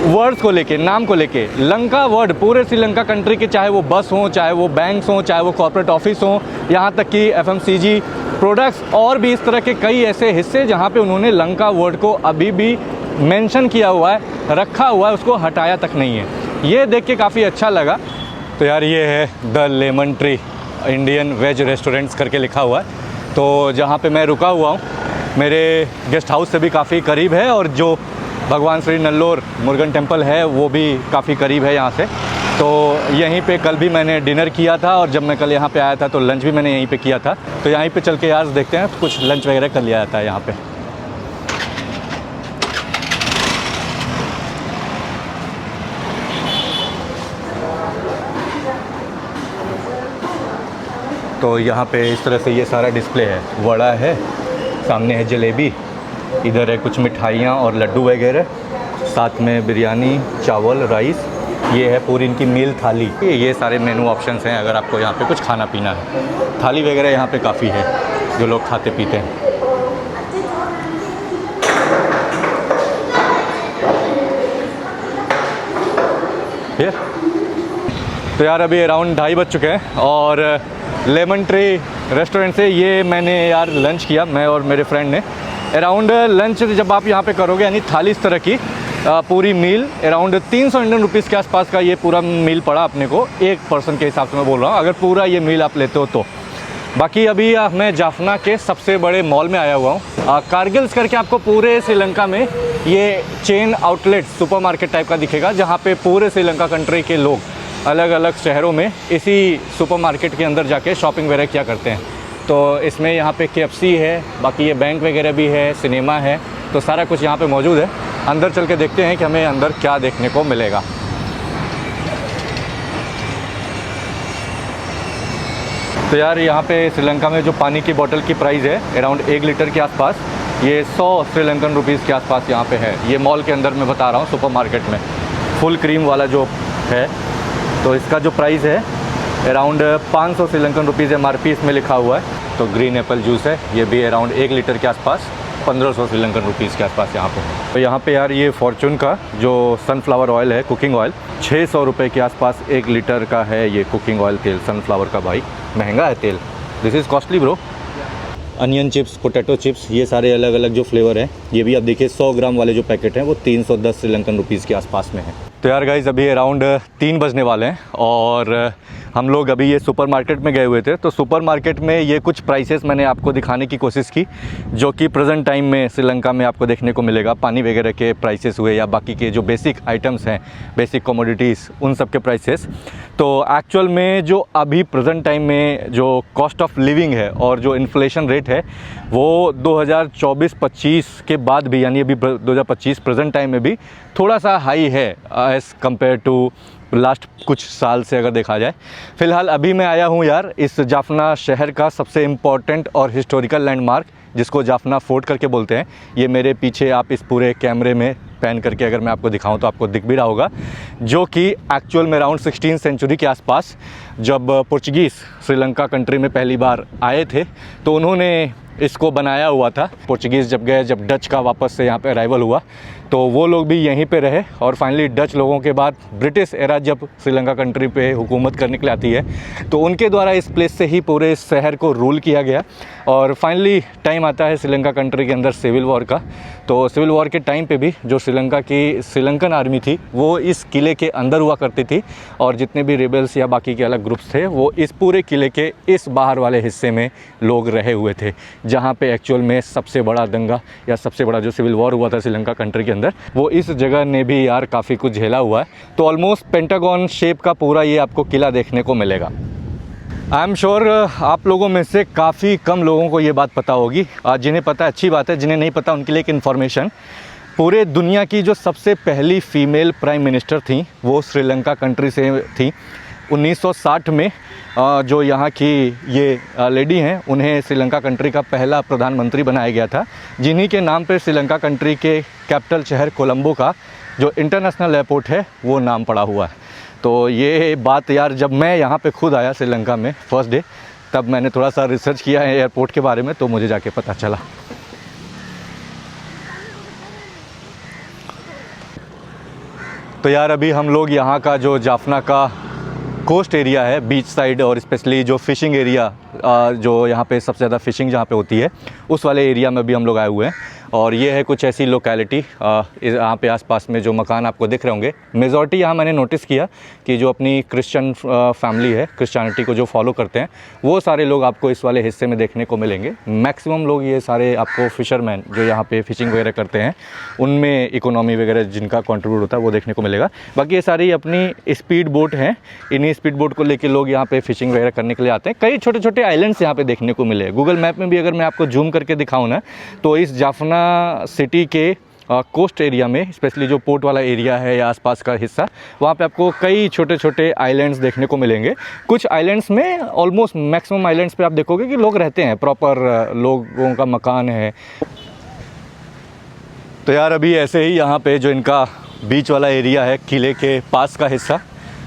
words को लेके, नाम को लेके, लंका वर्ड पूरे श्रीलंका कंट्री के, चाहे वो बस हो, चाहे वो बैंक्स हों, चाहे वो कॉर्पोरेट ऑफिस हों, यहाँ तक कि FMCG प्रोडक्ट्स और भी इस तरह के कई ऐसे हिस्से जहाँ पे उन्होंने लंका वर्ड को अभी भी मेंशन किया हुआ है, रखा हुआ है, उसको हटाया तक नहीं है। ये देख के काफ़ी अच्छा लगा। तो यार ये है the lemon tree Indian veg restaurants करके लिखा हुआ है। तो जहाँ पे मैं रुका हुआ हूँ मेरे गेस्ट हाउस से भी काफ़ी करीब है, और जो भगवान श्री नल्लोर मुरुगन टेम्पल है वो भी काफ़ी करीब है यहाँ से। तो यहीं पे कल भी मैंने डिनर किया था, और जब मैं कल यहाँ पे आया था तो लंच भी मैंने यहीं पे किया था। तो यहीं पे चल के यार देखते हैं, कुछ लंच वगैरह कर लिया जाता है यहाँ पे। तो यहाँ पे इस तरह से ये सारा डिस्प्ले है। वड़ा है, सामने है जलेबी, इधर है कुछ मिठाइयाँ और लड्डू वगैरह, साथ में बिरयानी, चावल, राइस। ये है पूरी इनकी मील थाली। ये सारे मेनू ऑप्शंस हैं अगर आपको यहाँ पे कुछ खाना पीना है। थाली वगैरह यहाँ पे काफ़ी है जो लोग खाते पीते हैं। फिर तो यार अभी अराउंड 2:30 बज चुके हैं, और लेमन ट्री रेस्टोरेंट से ये मैंने यार लंच किया, मैं और मेरे फ्रेंड ने। अराउंड लंच जब आप यहाँ पे करोगे, यानी थाली इस तरह की पूरी मील अराउंड 300 इंडियन रुपीज़ के आसपास का ये पूरा मील पड़ा अपने को, एक पर्सन के हिसाब से मैं बोल रहा हूँ, अगर पूरा ये मील आप लेते हो तो। बाकी अभी मैं जाफना के सबसे बड़े मॉल में आया हुआ हूँ। कारगिल्स करके आपको पूरे श्रीलंका में ये चेन आउटलेट सुपरमार्केट टाइप का दिखेगा, जहाँ पे पूरे श्रीलंका कंट्री के लोग अलग अलग शहरों में इसी सुपरमार्केट के अंदर जाके शॉपिंग वगैरह क्या करते हैं। तो इसमें यहाँ पे KFC है, बाकी ये बैंक वगैरह भी है, सिनेमा है, तो सारा कुछ यहाँ पे मौजूद है। अंदर चल के देखते हैं कि हमें अंदर क्या देखने को मिलेगा। तो यार यहाँ पे श्रीलंका में जो पानी की बोतल की प्राइस है अराउंड 1 लीटर के आसपास, ये 100 श्रीलंकन रुपीज़ के आसपास यहाँ पे है। ये मॉल के अंदर मैं बता रहा हूँ सुपरमार्केट में, फुल क्रीम वाला जो है। तो इसका जो प्राइस है अराउंड 500 श्रीलंकन रुपीज़ MRP इसमें लिखा हुआ है। तो ग्रीन एप्पल जूस है, ये भी अराउंड 1 लीटर के आसपास 1500 श्रीलंकन रुपीज़ के आसपास यहाँ पे। तो यहाँ पे यार ये फॉर्चून का जो सनफ्लावर ऑयल है, कुकिंग ऑयल, 600 रुपये के आसपास 1 लीटर का है ये कुकिंग ऑयल तेल सनफ्लावर का। भाई महंगा है तेल, this is costly bro. Onion chips, potato chips, ये सारे अलग अलग जो फ्लेवर हैं, ये भी आप देखिए 100 ग्राम वाले जो पैकेट हैं वो 310 श्रीलंकन रुपीज़ के आसपास में है। तो यार गाइज़ अभी अराउंड 3 बजने वाले हैं, और हम लोग अभी ये सुपरमार्केट में गए हुए थे। तो सुपरमार्केट में ये कुछ प्राइसेस मैंने आपको दिखाने की कोशिश की, जो कि प्रेजेंट टाइम में श्रीलंका में आपको देखने को मिलेगा। पानी वगैरह के प्राइसेस हुए, या बाकी के जो बेसिक आइटम्स हैं, बेसिक कमोडिटीज़, उन सब के प्राइसेस। तो एक्चुअल में जो अभी प्रेजेंट टाइम में जो कॉस्ट ऑफ लिविंग है और जो इन्फ्लेशन रेट है, वो 2024-25 के बाद भी, यानी अभी 2025 प्रेजेंट टाइम में भी थोड़ा सा हाई है एज़ कम्पेयर टू लास्ट कुछ साल से अगर देखा जाए। फ़िलहाल अभी मैं आया हूँ यार इस जाफना शहर का सबसे इम्पॉर्टेंट और हिस्टोरिकल लैंडमार्क, जिसको जाफना फोर्ट करके बोलते हैं। ये मेरे पीछे आप इस पूरे कैमरे में पैन करके अगर मैं आपको दिखाऊं तो आपको दिख भी रहा होगा, जो कि एक्चुअल में अराउंड 16th सेंचुरी के आसपास जब पुर्तगीज़ श्रीलंका कंट्री में पहली बार आए थे तो उन्होंने इसको बनाया हुआ था। पुर्तगीज़ जब गए, जब डच का वापस से यहाँ पे अराइवल हुआ, तो वो लोग भी यहीं पे रहे, और फाइनली डच लोगों के बाद ब्रिटिश एरा जब श्रीलंका कंट्री पे हुकूमत करने के लिए आती है, तो उनके द्वारा इस प्लेस से ही पूरे शहर को रूल किया गया। और फाइनली टाइम आता है श्रीलंका कंट्री के अंदर सिविल वॉर का। तो सिविल वॉर के टाइम पे भी जो श्रीलंकन आर्मी थी वो इस किले के अंदर हुआ करती थी, और जितने भी रिबेल्स या बाकी के अलग ग्रुप्स थे वो इस पूरे किले के इस बाहर वाले हिस्से में लोग रहे हुए थे, जहाँ पे एक्चुअल में सबसे बड़ा दंगा या सबसे बड़ा जो सिविल वॉर हुआ था श्रीलंका कंट्री के अंदर, वो इस जगह ने भी यार काफ़ी कुछ झेला हुआ है। तो ऑलमोस्ट पेंटागन शेप का पूरा ये आपको किला देखने को मिलेगा। आई एम श्योर आप लोगों में से काफ़ी कम लोगों को ये बात पता होगी, जिन्हें पता अच्छी बात है, जिन्हें नहीं पता उनके लिए एक इन्फॉर्मेशन। पूरे दुनिया की जो सबसे पहली फ़ीमेल प्राइम मिनिस्टर थी वो श्रीलंका कंट्री से थी। 1960 में जो यहाँ की ये लेडी हैं, उन्हें श्रीलंका कंट्री का पहला प्रधानमंत्री बनाया गया था, जिन्हीं के नाम पे श्रीलंका कंट्री के कैपिटल शहर कोलंबो का जो इंटरनेशनल एयरपोर्ट है वो नाम पड़ा हुआ है। तो ये बात यार जब मैं यहाँ पे खुद आया श्रीलंका में फर्स्ट डे, तब मैंने थोड़ा सा रिसर्च किया है एयरपोर्ट के बारे में, तो मुझे जाके पता चला। तो यार अभी हम लोग यहाँ का जो जाफना का कोस्ट एरिया है, बीच साइड, और स्पेशली जो फ़िशिंग एरिया जो यहाँ पे सबसे ज़्यादा फ़िशिंग जहाँ पे होती है, उस वाले एरिया में भी हम लोग आए हुए हैं। और ये है कुछ ऐसी लोकेलिटी यहाँ पे आसपास में जो मकान आपको दिख रहे होंगे। मेजॉरिटी यहाँ मैंने नोटिस किया कि जो अपनी क्रिश्चियन फैमिली है, क्रिश्चियनिटी को जो फॉलो करते हैं, वो सारे लोग आपको इस वाले हिस्से में देखने को मिलेंगे। मैक्सिमम लोग ये सारे आपको फिशरमैन जो यहाँ पे फिशिंग वगैरह करते हैं, उनमें इकोनॉमी वगैरह जिनका कंट्रीब्यूट होता है वो देखने को मिलेगा। बाकी ये सारी अपनी स्पीड बोट हैं, इन्हीं स्पीड बोट को लेके लोग यहाँ पे फिशिंग वगैरह करने के लिए आते हैं। कई छोटे छोटे आइलैंड्स यहाँ पे देखने को मिले। गूगल मैप में भी अगर मैं आपको जूम करके दिखाऊँ ना, तो इस जाफना सिटी के कोस्ट एरिया में, स्पेशली जो पोर्ट वाला एरिया है या आसपास का हिस्सा, वहाँ पे आपको कई छोटे छोटे आइलैंड्स देखने को मिलेंगे। कुछ आइलैंड्स में, ऑलमोस्ट मैक्सिमम आइलैंड्स पे आप देखोगे कि लोग रहते हैं, प्रॉपर लोगों का मकान है। तो यार अभी ऐसे ही यहाँ पे जो इनका बीच वाला एरिया है, किले के पास का हिस्सा,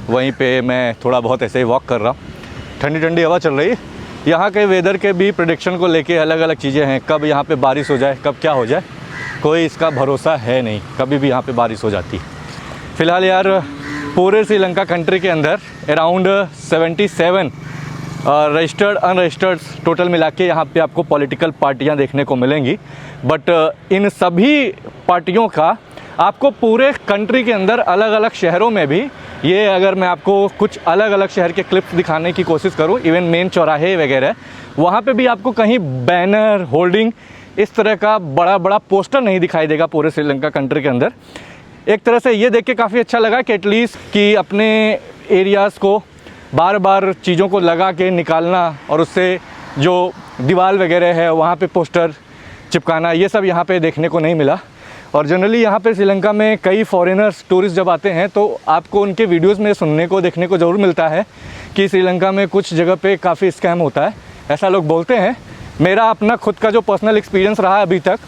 वहीं पे मैं थोड़ा बहुत ऐसे ही वॉक कर रहा हूँ। ठंडी ठंडी हवा चल रही है। यहाँ के वेदर के भी प्रेडिक्शन को लेके अलग अलग चीज़ें हैं। कब यहाँ पे बारिश हो जाए, कब क्या हो जाए, कोई इसका भरोसा है नहीं, कभी भी यहाँ पे बारिश हो जाती। फ़िलहाल यार पूरे श्रीलंका कंट्री के अंदर अराउंड 77 रजिस्टर्ड अनरजिस्टर्ड टोटल मिला के यहाँ पे आपको पॉलिटिकल पार्टियाँ देखने को मिलेंगी। बट इन सभी पार्टियों का आपको पूरे कंट्री के अंदर अलग अलग शहरों में भी, ये अगर मैं आपको कुछ अलग अलग शहर के क्लिप्स दिखाने की कोशिश करूं, इवन मेन चौराहे वगैरह, वहाँ पे भी आपको कहीं बैनर, होल्डिंग, इस तरह का बड़ा बड़ा पोस्टर नहीं दिखाई देगा पूरे श्रीलंका कंट्री के अंदर। एक तरह से ये देख के काफ़ी अच्छा लगा कि एटलीस्ट कि अपने एरियाज़ को बार बार चीज़ों को लगा के निकालना और उससे जो दीवार वगैरह है वहाँ पे पोस्टर चिपकाना, ये सब यहाँ पे देखने को नहीं मिला। और जनरली यहाँ पे श्रीलंका में कई फॉरेनर्स, टूरिस्ट जब आते हैं तो आपको उनके वीडियोस में सुनने को, देखने को ज़रूर मिलता है कि श्रीलंका में कुछ जगह पे काफ़ी स्कैम होता है, ऐसा लोग बोलते हैं। मेरा अपना खुद का जो पर्सनल एक्सपीरियंस रहा अभी तक,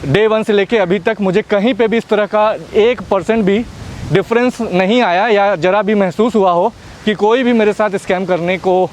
डे 1 से लेके अभी तक, मुझे कहीं पे भी इस तरह का 1% भी डिफरेंस नहीं आया या ज़रा भी महसूस हुआ हो कि कोई भी मेरे साथ स्कैम करने को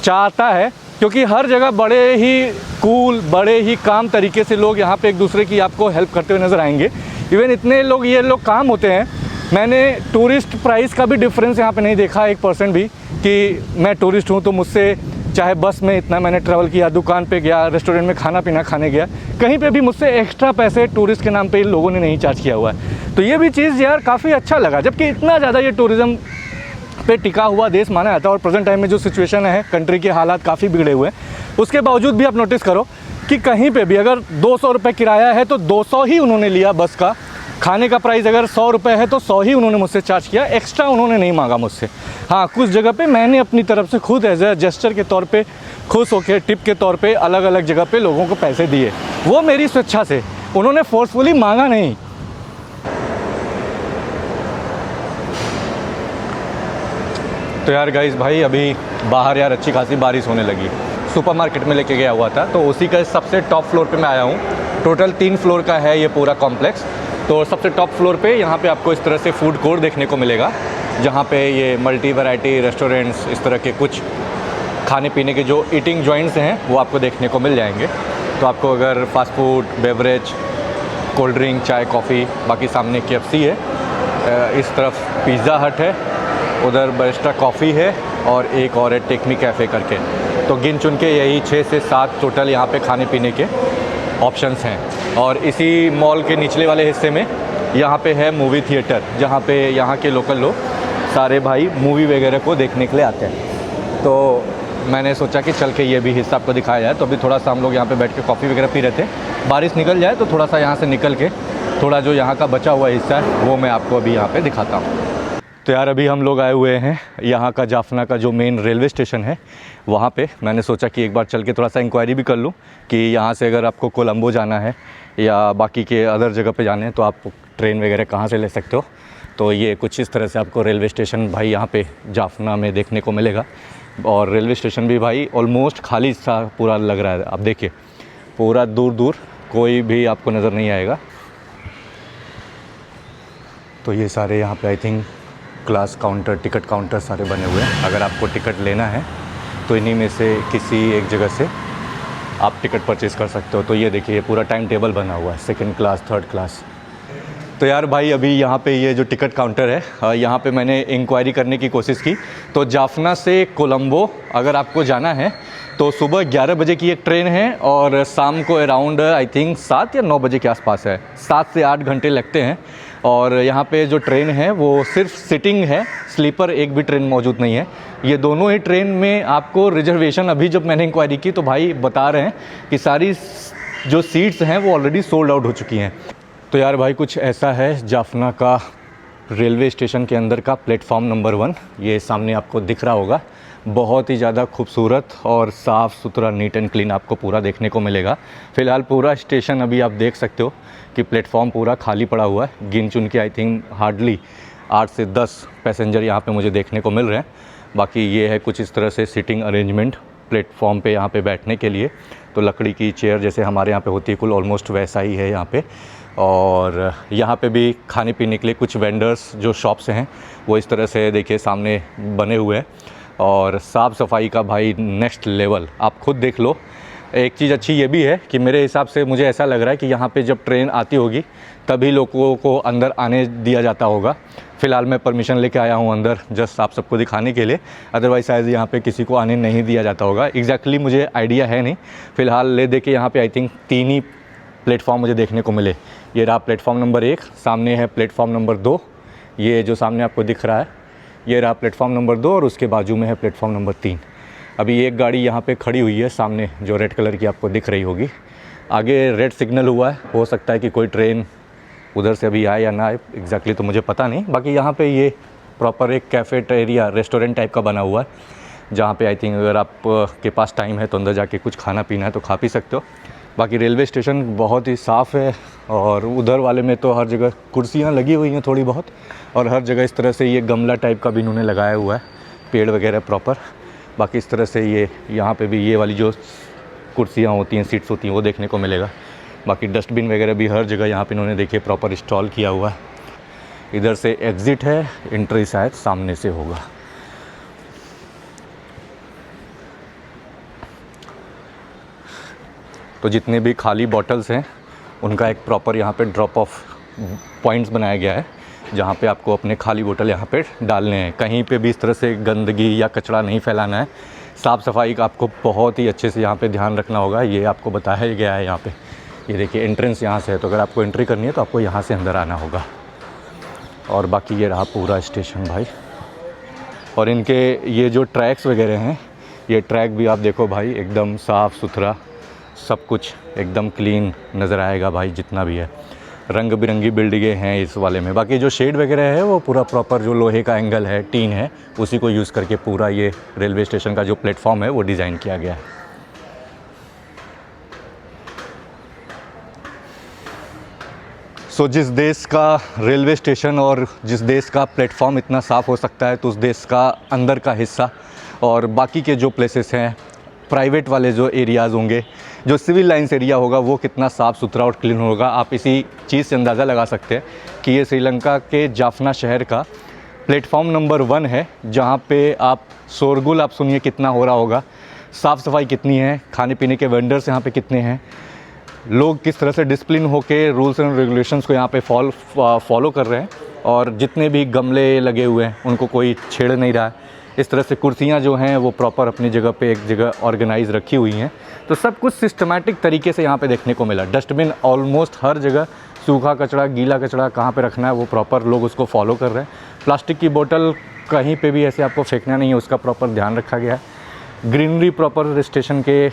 चाहता है। क्योंकि हर जगह बड़े ही कूल, बड़े ही काम तरीके से लोग यहाँ पे एक दूसरे की आपको हेल्प करते हुए नज़र आएंगे। इवन इतने लोग, ये लोग काम होते हैं, मैंने टूरिस्ट प्राइस का भी डिफरेंस यहाँ पे नहीं देखा 1% भी, कि मैं टूरिस्ट हूँ तो मुझसे, चाहे बस में इतना मैंने ट्रैवल किया, दुकान पे गया, रेस्टोरेंट में खाना पीना खाने गया, कहीं पे भी मुझसे एक्स्ट्रा पैसे टूरिस्ट के नाम पे इन लोगों ने नहीं चार्ज किया हुआ है। तो ये भी चीज़ यार काफ़ी अच्छा लगा। जबकि इतना ज़्यादा ये टूरिज़्म पे टिका हुआ देश माना जाता है और प्रेजेंट टाइम में जो सिचुएशन है, कंट्री के हालात काफ़ी बिगड़े हुए हैं, उसके बावजूद भी आप नोटिस करो कि कहीं पे भी अगर 200 रुपये किराया है तो 200 ही उन्होंने लिया बस का। खाने का प्राइस अगर 100 रुपये है तो 100 ही उन्होंने मुझसे चार्ज किया, एक्स्ट्रा उन्होंने नहीं मांगा मुझसे। हाँ, कुछ जगह पे मैंने अपनी तरफ से खुद एज ए जेस्चर के तौर पे, खुश होकर टिप के तौर पे अलग अलग जगह पे लोगों को पैसे दिए, वो मेरी स्वेच्छा से, उन्होंने फोर्सफुली मांगा नहीं। तो यार गाइस भाई, अभी बाहर यार अच्छी खासी बारिश होने लगी। सुपरमार्केट में लेके गया हुआ था, तो उसी का सबसे टॉप फ्लोर पे मैं आया हूँ। टोटल 3 फ्लोर का है ये पूरा कॉम्प्लेक्स। तो सबसे टॉप फ्लोर पे यहाँ पे आपको इस तरह से फूड कोर्ट देखने को मिलेगा, जहाँ पे ये मल्टी वैरायटी रेस्टोरेंट्स, इस तरह के कुछ खाने पीने के जो ईटिंग जॉइंट्स हैं वो आपको देखने को मिल जाएंगे। तो आपको अगर fast food, beverage, cold drink, चाय, कॉफ़ी, बाकी सामने KFC है, इस तरफ पिज़्ज़ा हट है, उधर बरिस्टा कॉफ़ी है और एक और है टेक मी कैफ़े करके। तो गिन चुन के यही 6 से 7 टोटल यहाँ पे खाने पीने के ऑप्शंस हैं। और इसी मॉल के निचले वाले हिस्से में यहाँ पे है मूवी थिएटर, जहाँ पे यहाँ के लोकल लोग सारे भाई मूवी वगैरह को देखने के लिए आते हैं। तो मैंने सोचा कि चल के ये भी हिस्सा आपको दिखाया जाए। तो अभी थोड़ा सा हम लोग यहाँ पे बैठ के कॉफ़ी वगैरह पी रहे थे। बारिश निकल जाए तो थोड़ा सा यहाँ से निकल के थोड़ा जो यहाँ का बचा हुआ हिस्सा है वो मैं आपको अभी यहाँ पे दिखाता हूँ। तो यार अभी हम लोग आए हुए हैं यहाँ का जाफना का जो मेन रेलवे स्टेशन है वहाँ पे। मैंने सोचा कि एक बार चल के थोड़ा सा इंक्वायरी भी कर लूँ कि यहाँ से अगर आपको कोलंबो जाना है या बाकी के अदर जगह पे जाने हैं तो आप ट्रेन वगैरह कहाँ से ले सकते हो। तो ये कुछ इस तरह से आपको रेलवे स्टेशन भाई यहाँ पे जाफना में देखने को मिलेगा। और रेलवे स्टेशन भी भाई ऑलमोस्ट खाली सा पूरा लग रहा है। आप देखिए पूरा दूर दूर कोई भी आपको नज़र नहीं आएगा। तो ये सारे यहाँ पे I think class counter, ticket counter सारे बने हुए हैं। अगर आपको टिकट लेना है तो इन्हीं में से किसी एक जगह से आप टिकट परचेज़ कर सकते हो। तो ये देखिए ये पूरा टाइम टेबल बना हुआ है, 2nd क्लास, 3rd क्लास। तो यार भाई अभी यहाँ पे ये जो टिकट काउंटर है यहाँ पे मैंने इंक्वायरी करने की कोशिश की। तो जाफना से कोलंबो अगर आपको जाना है तो सुबह 11 बजे की एक ट्रेन है और शाम को अराउंड आई थिंक 7 या 9 बजे के आसपास है। 7 से 8 घंटे लगते हैं। और यहाँ पे जो ट्रेन है वो सिर्फ सिटिंग है, स्लीपर एक भी ट्रेन मौजूद नहीं है। ये दोनों ही ट्रेन में आपको रिजर्वेशन, अभी जब मैंने इंक्वायरी की तो भाई बता रहे हैं कि सारी जो सीट्स हैं वो ऑलरेडी सोल्ड आउट हो चुकी हैं। तो यार भाई कुछ ऐसा है जाफना का रेलवे स्टेशन के अंदर का प्लेटफॉर्म नंबर 1। ये सामने आपको दिख रहा होगा। बहुत ही ज़्यादा खूबसूरत और साफ़ सुथरा, नीट एंड क्लीन आपको पूरा देखने को मिलेगा। फ़िलहाल पूरा स्टेशन अभी आप देख सकते हो कि प्लेटफॉर्म पूरा खाली पड़ा हुआ है। गिन चुन के आई थिंक हार्डली 8 से 10 पैसेंजर यहाँ पे मुझे देखने को मिल रहे हैं। बाकी ये है कुछ इस तरह से सिटिंग अरेंजमेंट प्लेटफॉर्म पे यहाँ पे बैठने के लिए। तो लकड़ी की चेयर जैसे हमारे यहाँ पे होती है कुल ऑलमोस्ट वैसा ही है यहाँ पे। और यहाँ पे भी खाने पीने के लिए कुछ वेंडर्स जो शॉप्स हैं वो इस तरह से देखिए सामने बने हुए हैं। और साफ़ सफाई का भाई नेक्स्ट लेवल, आप खुद देख लो। एक चीज़ अच्छी ये भी है कि मेरे हिसाब से मुझे ऐसा लग रहा है कि यहाँ पे जब ट्रेन आती होगी तभी लोगों को अंदर आने दिया जाता होगा। फ़िलहाल मैं परमिशन लेके आया हूँ अंदर जस्ट आप सबको दिखाने के लिए, अदरवाइज़ शायद यहाँ पे किसी को आने नहीं दिया जाता होगा। एग्जैक्टली मुझे आइडिया है नहीं। फ़िलहाल ले दे के यहाँ पे आई थिंक 3 ही प्लेटफॉर्म मुझे देखने को मिले। ये रहा प्लेटफॉर्म नंबर 1, सामने है प्लेटफॉर्म नंबर 2, ये जो सामने आपको दिख रहा है ये रहा प्लेटफॉर्म नंबर 2 और उसके बाजू में है प्लेटफॉर्म नंबर 3। अभी एक गाड़ी यहाँ पे खड़ी हुई है सामने जो रेड कलर की आपको दिख रही होगी। आगे रेड सिग्नल हुआ है, हो सकता है कि कोई ट्रेन उधर से अभी आए या ना आए, एग्जैक्टली तो मुझे पता नहीं। बाकी यहाँ पे ये प्रॉपर एक कैफ़ेटेरिया रेस्टोरेंट टाइप का बना हुआ है जहाँ पे आई थिंक अगर आप के पास टाइम है तो अंदर जाके कुछ खाना पीना है तो खा पी सकते हो। बाकी रेलवे स्टेशन बहुत ही साफ़ है और उधर वाले में तो हर जगह कुर्सियाँ लगी हुई हैं थोड़ी बहुत, और हर जगह इस तरह से ये गमला टाइप का भी इन्होंने लगाया हुआ है, पेड़ वगैरह प्रॉपर। बाकी इस तरह से ये यहाँ पे भी ये वाली जो कुर्सियाँ होती हैं, सीट्स होती हैं, वो देखने को मिलेगा। बाकी डस्टबिन वगैरह भी हर जगह यहाँ पे इन्होंने देखिए प्रॉपर इंस्टॉल किया हुआ है। इधर से एग्ज़िट है, एंट्री शायद सामने से होगा। तो जितने भी खाली बॉटल्स हैं उनका एक प्रॉपर यहाँ पे ड्रॉप ऑफ पॉइंट्स बनाया गया है जहाँ पे आपको अपने खाली बोतल यहाँ पे डालने हैं। कहीं पे भी इस तरह से गंदगी या कचरा नहीं फैलाना है। साफ़ सफाई का आपको बहुत ही अच्छे से यहाँ पे ध्यान रखना होगा, ये आपको बताया गया है। यहाँ पे ये देखिए एंट्रेंस यहाँ से है, तो अगर आपको एंट्री करनी है तो आपको यहाँ से अंदर आना होगा। और बाकी ये रहा पूरा स्टेशन भाई। और इनके ये जो ट्रैक्स वगैरह हैं, ये ट्रैक भी आप देखो भाई एकदम साफ़ सुथरा, सब कुछ एकदम क्लीन नज़र आएगा भाई। जितना भी है रंग बिरंगी बिल्डिंगें हैं इस वाले में। बाकी जो शेड वगैरह है वो पूरा प्रॉपर जो लोहे का एंगल है, टीन है, उसी को यूज़ करके पूरा ये रेलवे स्टेशन का जो प्लेटफॉर्म है वो डिज़ाइन किया गया है। सो जिस देश का रेलवे स्टेशन और जिस देश का प्लेटफॉर्म इतना साफ़ हो सकता है तो उस देश का अंदर का हिस्सा और बाकी के जो प्लेसेस हैं, प्राइवेट वाले जो एरियाज़ होंगे, जो सिविल लाइंस एरिया होगा, वो कितना साफ़ सुथरा और क्लीन होगा। आप इसी चीज़ से अंदाज़ा लगा सकते हैं कि ये श्रीलंका के जाफना शहर का प्लेटफॉर्म नंबर 1 है, जहाँ पे आप शोरगुल आप सुनिए कितना हो रहा होगा, साफ़ सफाई कितनी है, खाने पीने के वेंडर्स यहाँ पे कितने हैं, लोग किस तरह से डिसिप्लिन होके रूल्स एंड रेगुलेशंस को यहाँ पे फॉलो कर रहे हैं, और जितने भी गमले लगे हुए हैं उनको कोई छेड़ नहीं रहा है। इस तरह से कुर्सियाँ जो हैं वो प्रॉपर अपनी जगह पे एक जगह ऑर्गेनाइज रखी हुई हैं। तो सब कुछ सिस्टमैटिक तरीके से यहाँ पे देखने को मिला। डस्टबिन ऑलमोस्ट हर जगह, सूखा कचरा, गीला कचरा कहाँ पे रखना है वो प्रॉपर लोग उसको फॉलो कर रहे हैं। प्लास्टिक की बोतल कहीं पे भी ऐसे आपको फेंकना नहीं है, उसका प्रॉपर ध्यान रखा गया है। ग्रीनरी प्रॉपर स्टेशन के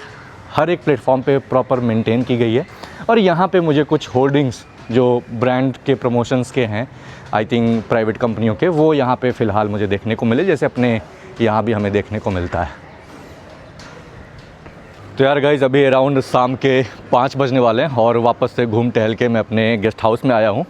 हर एक प्लेटफॉर्म पे प्रॉपर मेंटेन की गई है। और यहाँ पे मुझे कुछ होर्डिंग्स जो ब्रांड के प्रमोशंस के हैं, आई थिंक प्राइवेट कंपनियों के, वो यहाँ पे फ़िलहाल मुझे देखने को मिले, जैसे अपने यहाँ भी हमें देखने को मिलता है। तो यार गाइज़ अभी अराउंड शाम के 5 बजने वाले हैं और वापस से घूम टहल के मैं अपने गेस्ट हाउस में आया हूँ।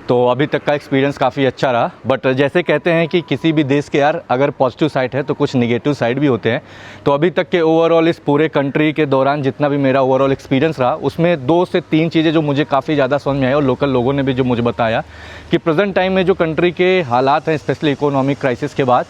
तो अभी तक का एक्सपीरियंस काफ़ी अच्छा रहा, बट जैसे कहते हैं कि किसी भी देश के यार अगर पॉजिटिव साइड है तो कुछ निगेटिव साइड भी होते हैं। तो अभी तक के ओवरऑल इस पूरे कंट्री के दौरान जितना भी मेरा ओवरऑल एक्सपीरियंस रहा, उसमें 2 से 3 चीज़ें जो मुझे काफ़ी ज़्यादा समझ में आई और लोकल लोगों ने भी जो मुझे बताया कि प्रेजेंट टाइम में जो कंट्री के हालात हैं, स्पेशली इकोनॉमिक क्राइसिस के बाद,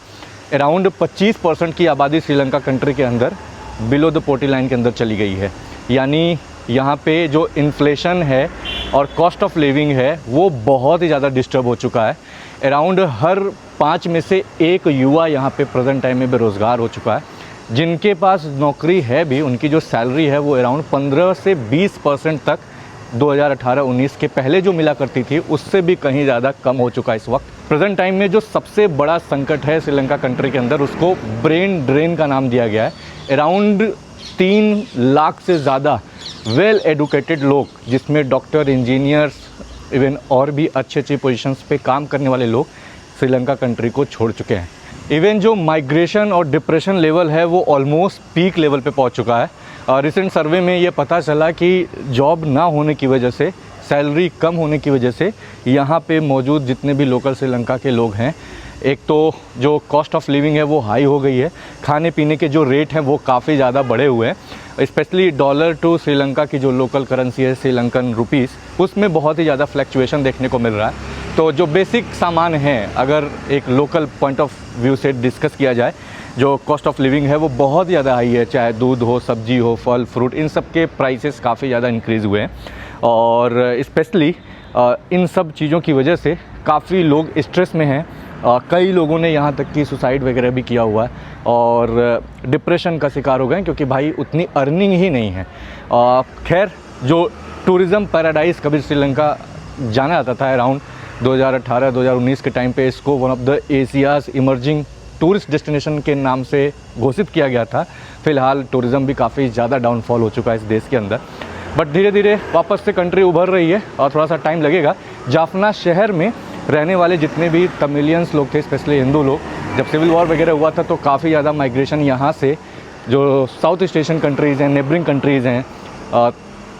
अराउंड 25% की आबादी श्रीलंका कंट्री के अंदर बिलो द पोवर्टी लाइन के अंदर चली गई है। यानी यहाँ पे जो इन्फ्लेशन है और कॉस्ट ऑफ लिविंग है वो बहुत ही ज़्यादा डिस्टर्ब हो चुका है। अराउंड हर 5 में से 1 युवा यहाँ पे प्रेजेंट टाइम में बेरोज़गार हो चुका है। जिनके पास नौकरी है भी, उनकी जो सैलरी है वो अराउंड 15 से 20% तक 2018-19 के पहले जो मिला करती थी उससे भी कहीं ज़्यादा कम हो चुका है इस वक्त। प्रेजेंट टाइम में जो सबसे बड़ा संकट है श्रीलंका कंट्री के अंदर, उसको ब्रेन ड्रेन का नाम दिया गया है। अराउंड 3 लाख से ज़्यादा वेल एडुकेटेड लोग, जिसमें डॉक्टर, इंजीनियर्स, इवन और भी अच्छी अच्छी पोजीशंस पे काम करने वाले लोग श्रीलंका कंट्री को छोड़ चुके हैं। इवन जो माइग्रेशन और डिप्रेशन लेवल है वो ऑलमोस्ट पीक लेवल पे पहुंच चुका है। रिसेंट सर्वे में ये पता चला कि जॉब ना होने की वजह से, सैलरी कम होने की वजह से यहाँ पे मौजूद जितने भी लोकल श्रीलंका के लोग हैं, एक तो जो कॉस्ट ऑफ लिविंग है वो हाई हो गई है, खाने पीने के जो रेट हैं वो काफ़ी ज़्यादा बढ़े हुए हैं। स्पेशली डॉलर टू श्रीलंका की जो लोकल करेंसी है श्रीलंकन रुपीस, उसमें बहुत ही ज़्यादा फ्लैक्चुएशन देखने को मिल रहा है। तो जो बेसिक सामान हैं, अगर एक लोकल पॉइंट ऑफ व्यू से डिस्कस किया जाए, जो कॉस्ट ऑफ लिविंग है वो बहुत ज़्यादा हाई है। चाहे दूध हो, सब्जी हो, फल फ्रूट, इन सब के प्राइसेस काफ़ी ज़्यादा इंक्रीज़ हुए हैं। और स्पेशली इन सब चीज़ों की वजह से काफ़ी लोग स्ट्रेस में हैं। कई लोगों ने यहाँ तक कि सुसाइड वगैरह भी किया हुआ है और डिप्रेशन का शिकार हो गए, क्योंकि भाई उतनी अर्निंग ही नहीं है। खैर, जो टूरिज़म पैराडाइज कभी श्रीलंका जाना जाता था अराउंड 2018-2019 के टाइम पे, इसको one of the Asia's emerging tourist destination के नाम से घोषित किया गया था। फ़िलहाल टूरिज़म भी काफ़ी ज़्यादा डाउनफॉल हो चुका है इस देश के अंदर, बट धीरे धीरे वापस से कंट्री उभर रही है और थोड़ा सा टाइम लगेगा। जाफना शहर में रहने वाले जितने भी तमिलियंस लोग थे, स्पेशली हिंदू लोग, जब सिविल वॉर वगैरह हुआ था तो काफ़ी ज़्यादा माइग्रेशन यहाँ से जो साउथ ईस्ट एशियन कंट्रीज़ हैं, नेबरिंग कंट्रीज़ हैं,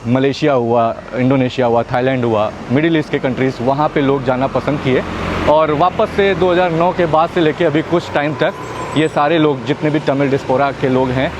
मलेशिया हुआ, इंडोनेशिया हुआ, थाईलैंड हुआ, मिडिल ईस्ट के कंट्रीज़, वहाँ पे लोग जाना पसंद किए। और वापस से 2009 के बाद से लेके अभी कुछ टाइम तक ये सारे लोग, जितने भी तमिल डिस्पोरा के लोग हैं,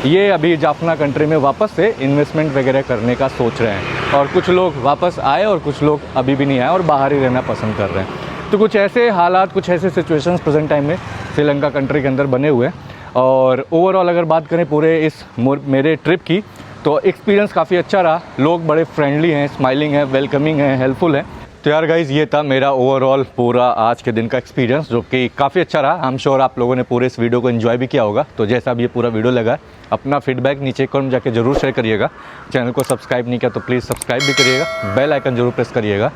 ये अभी जाफना कंट्री में वापस से इन्वेस्टमेंट वगैरह करने का सोच रहे हैं। और कुछ लोग वापस आए और कुछ लोग अभी भी नहीं आए और बाहर ही रहना पसंद कर रहे हैं। तो कुछ ऐसे हालात, कुछ ऐसे सिचुएशंस प्रेजेंट टाइम में श्रीलंका कंट्री के अंदर बने हुए हैं। और ओवरऑल अगर बात करें पूरे इस मेरे ट्रिप की, तो एक्सपीरियंस काफ़ी अच्छा रहा। लोग बड़े फ्रेंडली हैं, स्माइलिंग है, वेलकमिंग है, हेल्पफुल है। तो यार गाइज़, ये था मेरा ओवरऑल पूरा आज के दिन का एक्सपीरियंस, जो कि काफ़ी अच्छा रहा। आई एम श्योर आप लोगों ने पूरे इस वीडियो को एंजॉय भी किया होगा। तो जैसा भी ये पूरा वीडियो लगा, अपना फीडबैक नीचे कमेंट जाके जरूर शेयर करिएगा। चैनल को सब्सक्राइब नहीं किया तो प्लीज़ सब्सक्राइब भी करिएगा, बेल आइकन जरूर प्रेस करिएगा।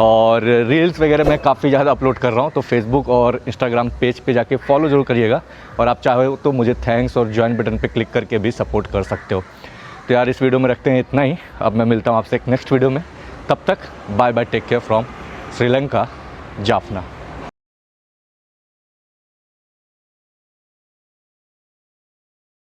और रील्स वगैरह मैं काफ़ी ज़्यादा अपलोड कर रहा हूँ, तो फेसबुक और इंस्टाग्राम पेज पे जाके फॉलो जरूर करिएगा। और आप चाहो तो मुझे थैंक्स और ज्वाइन बटन पे क्लिक करके भी सपोर्ट कर सकते हो। तो यार, इस वीडियो में रखते हैं इतना ही। अब मैं मिलता हूँ आपसे एक नेक्स्ट वीडियो में। तब तक bye bye, take care from Sri Lanka, Jaffna.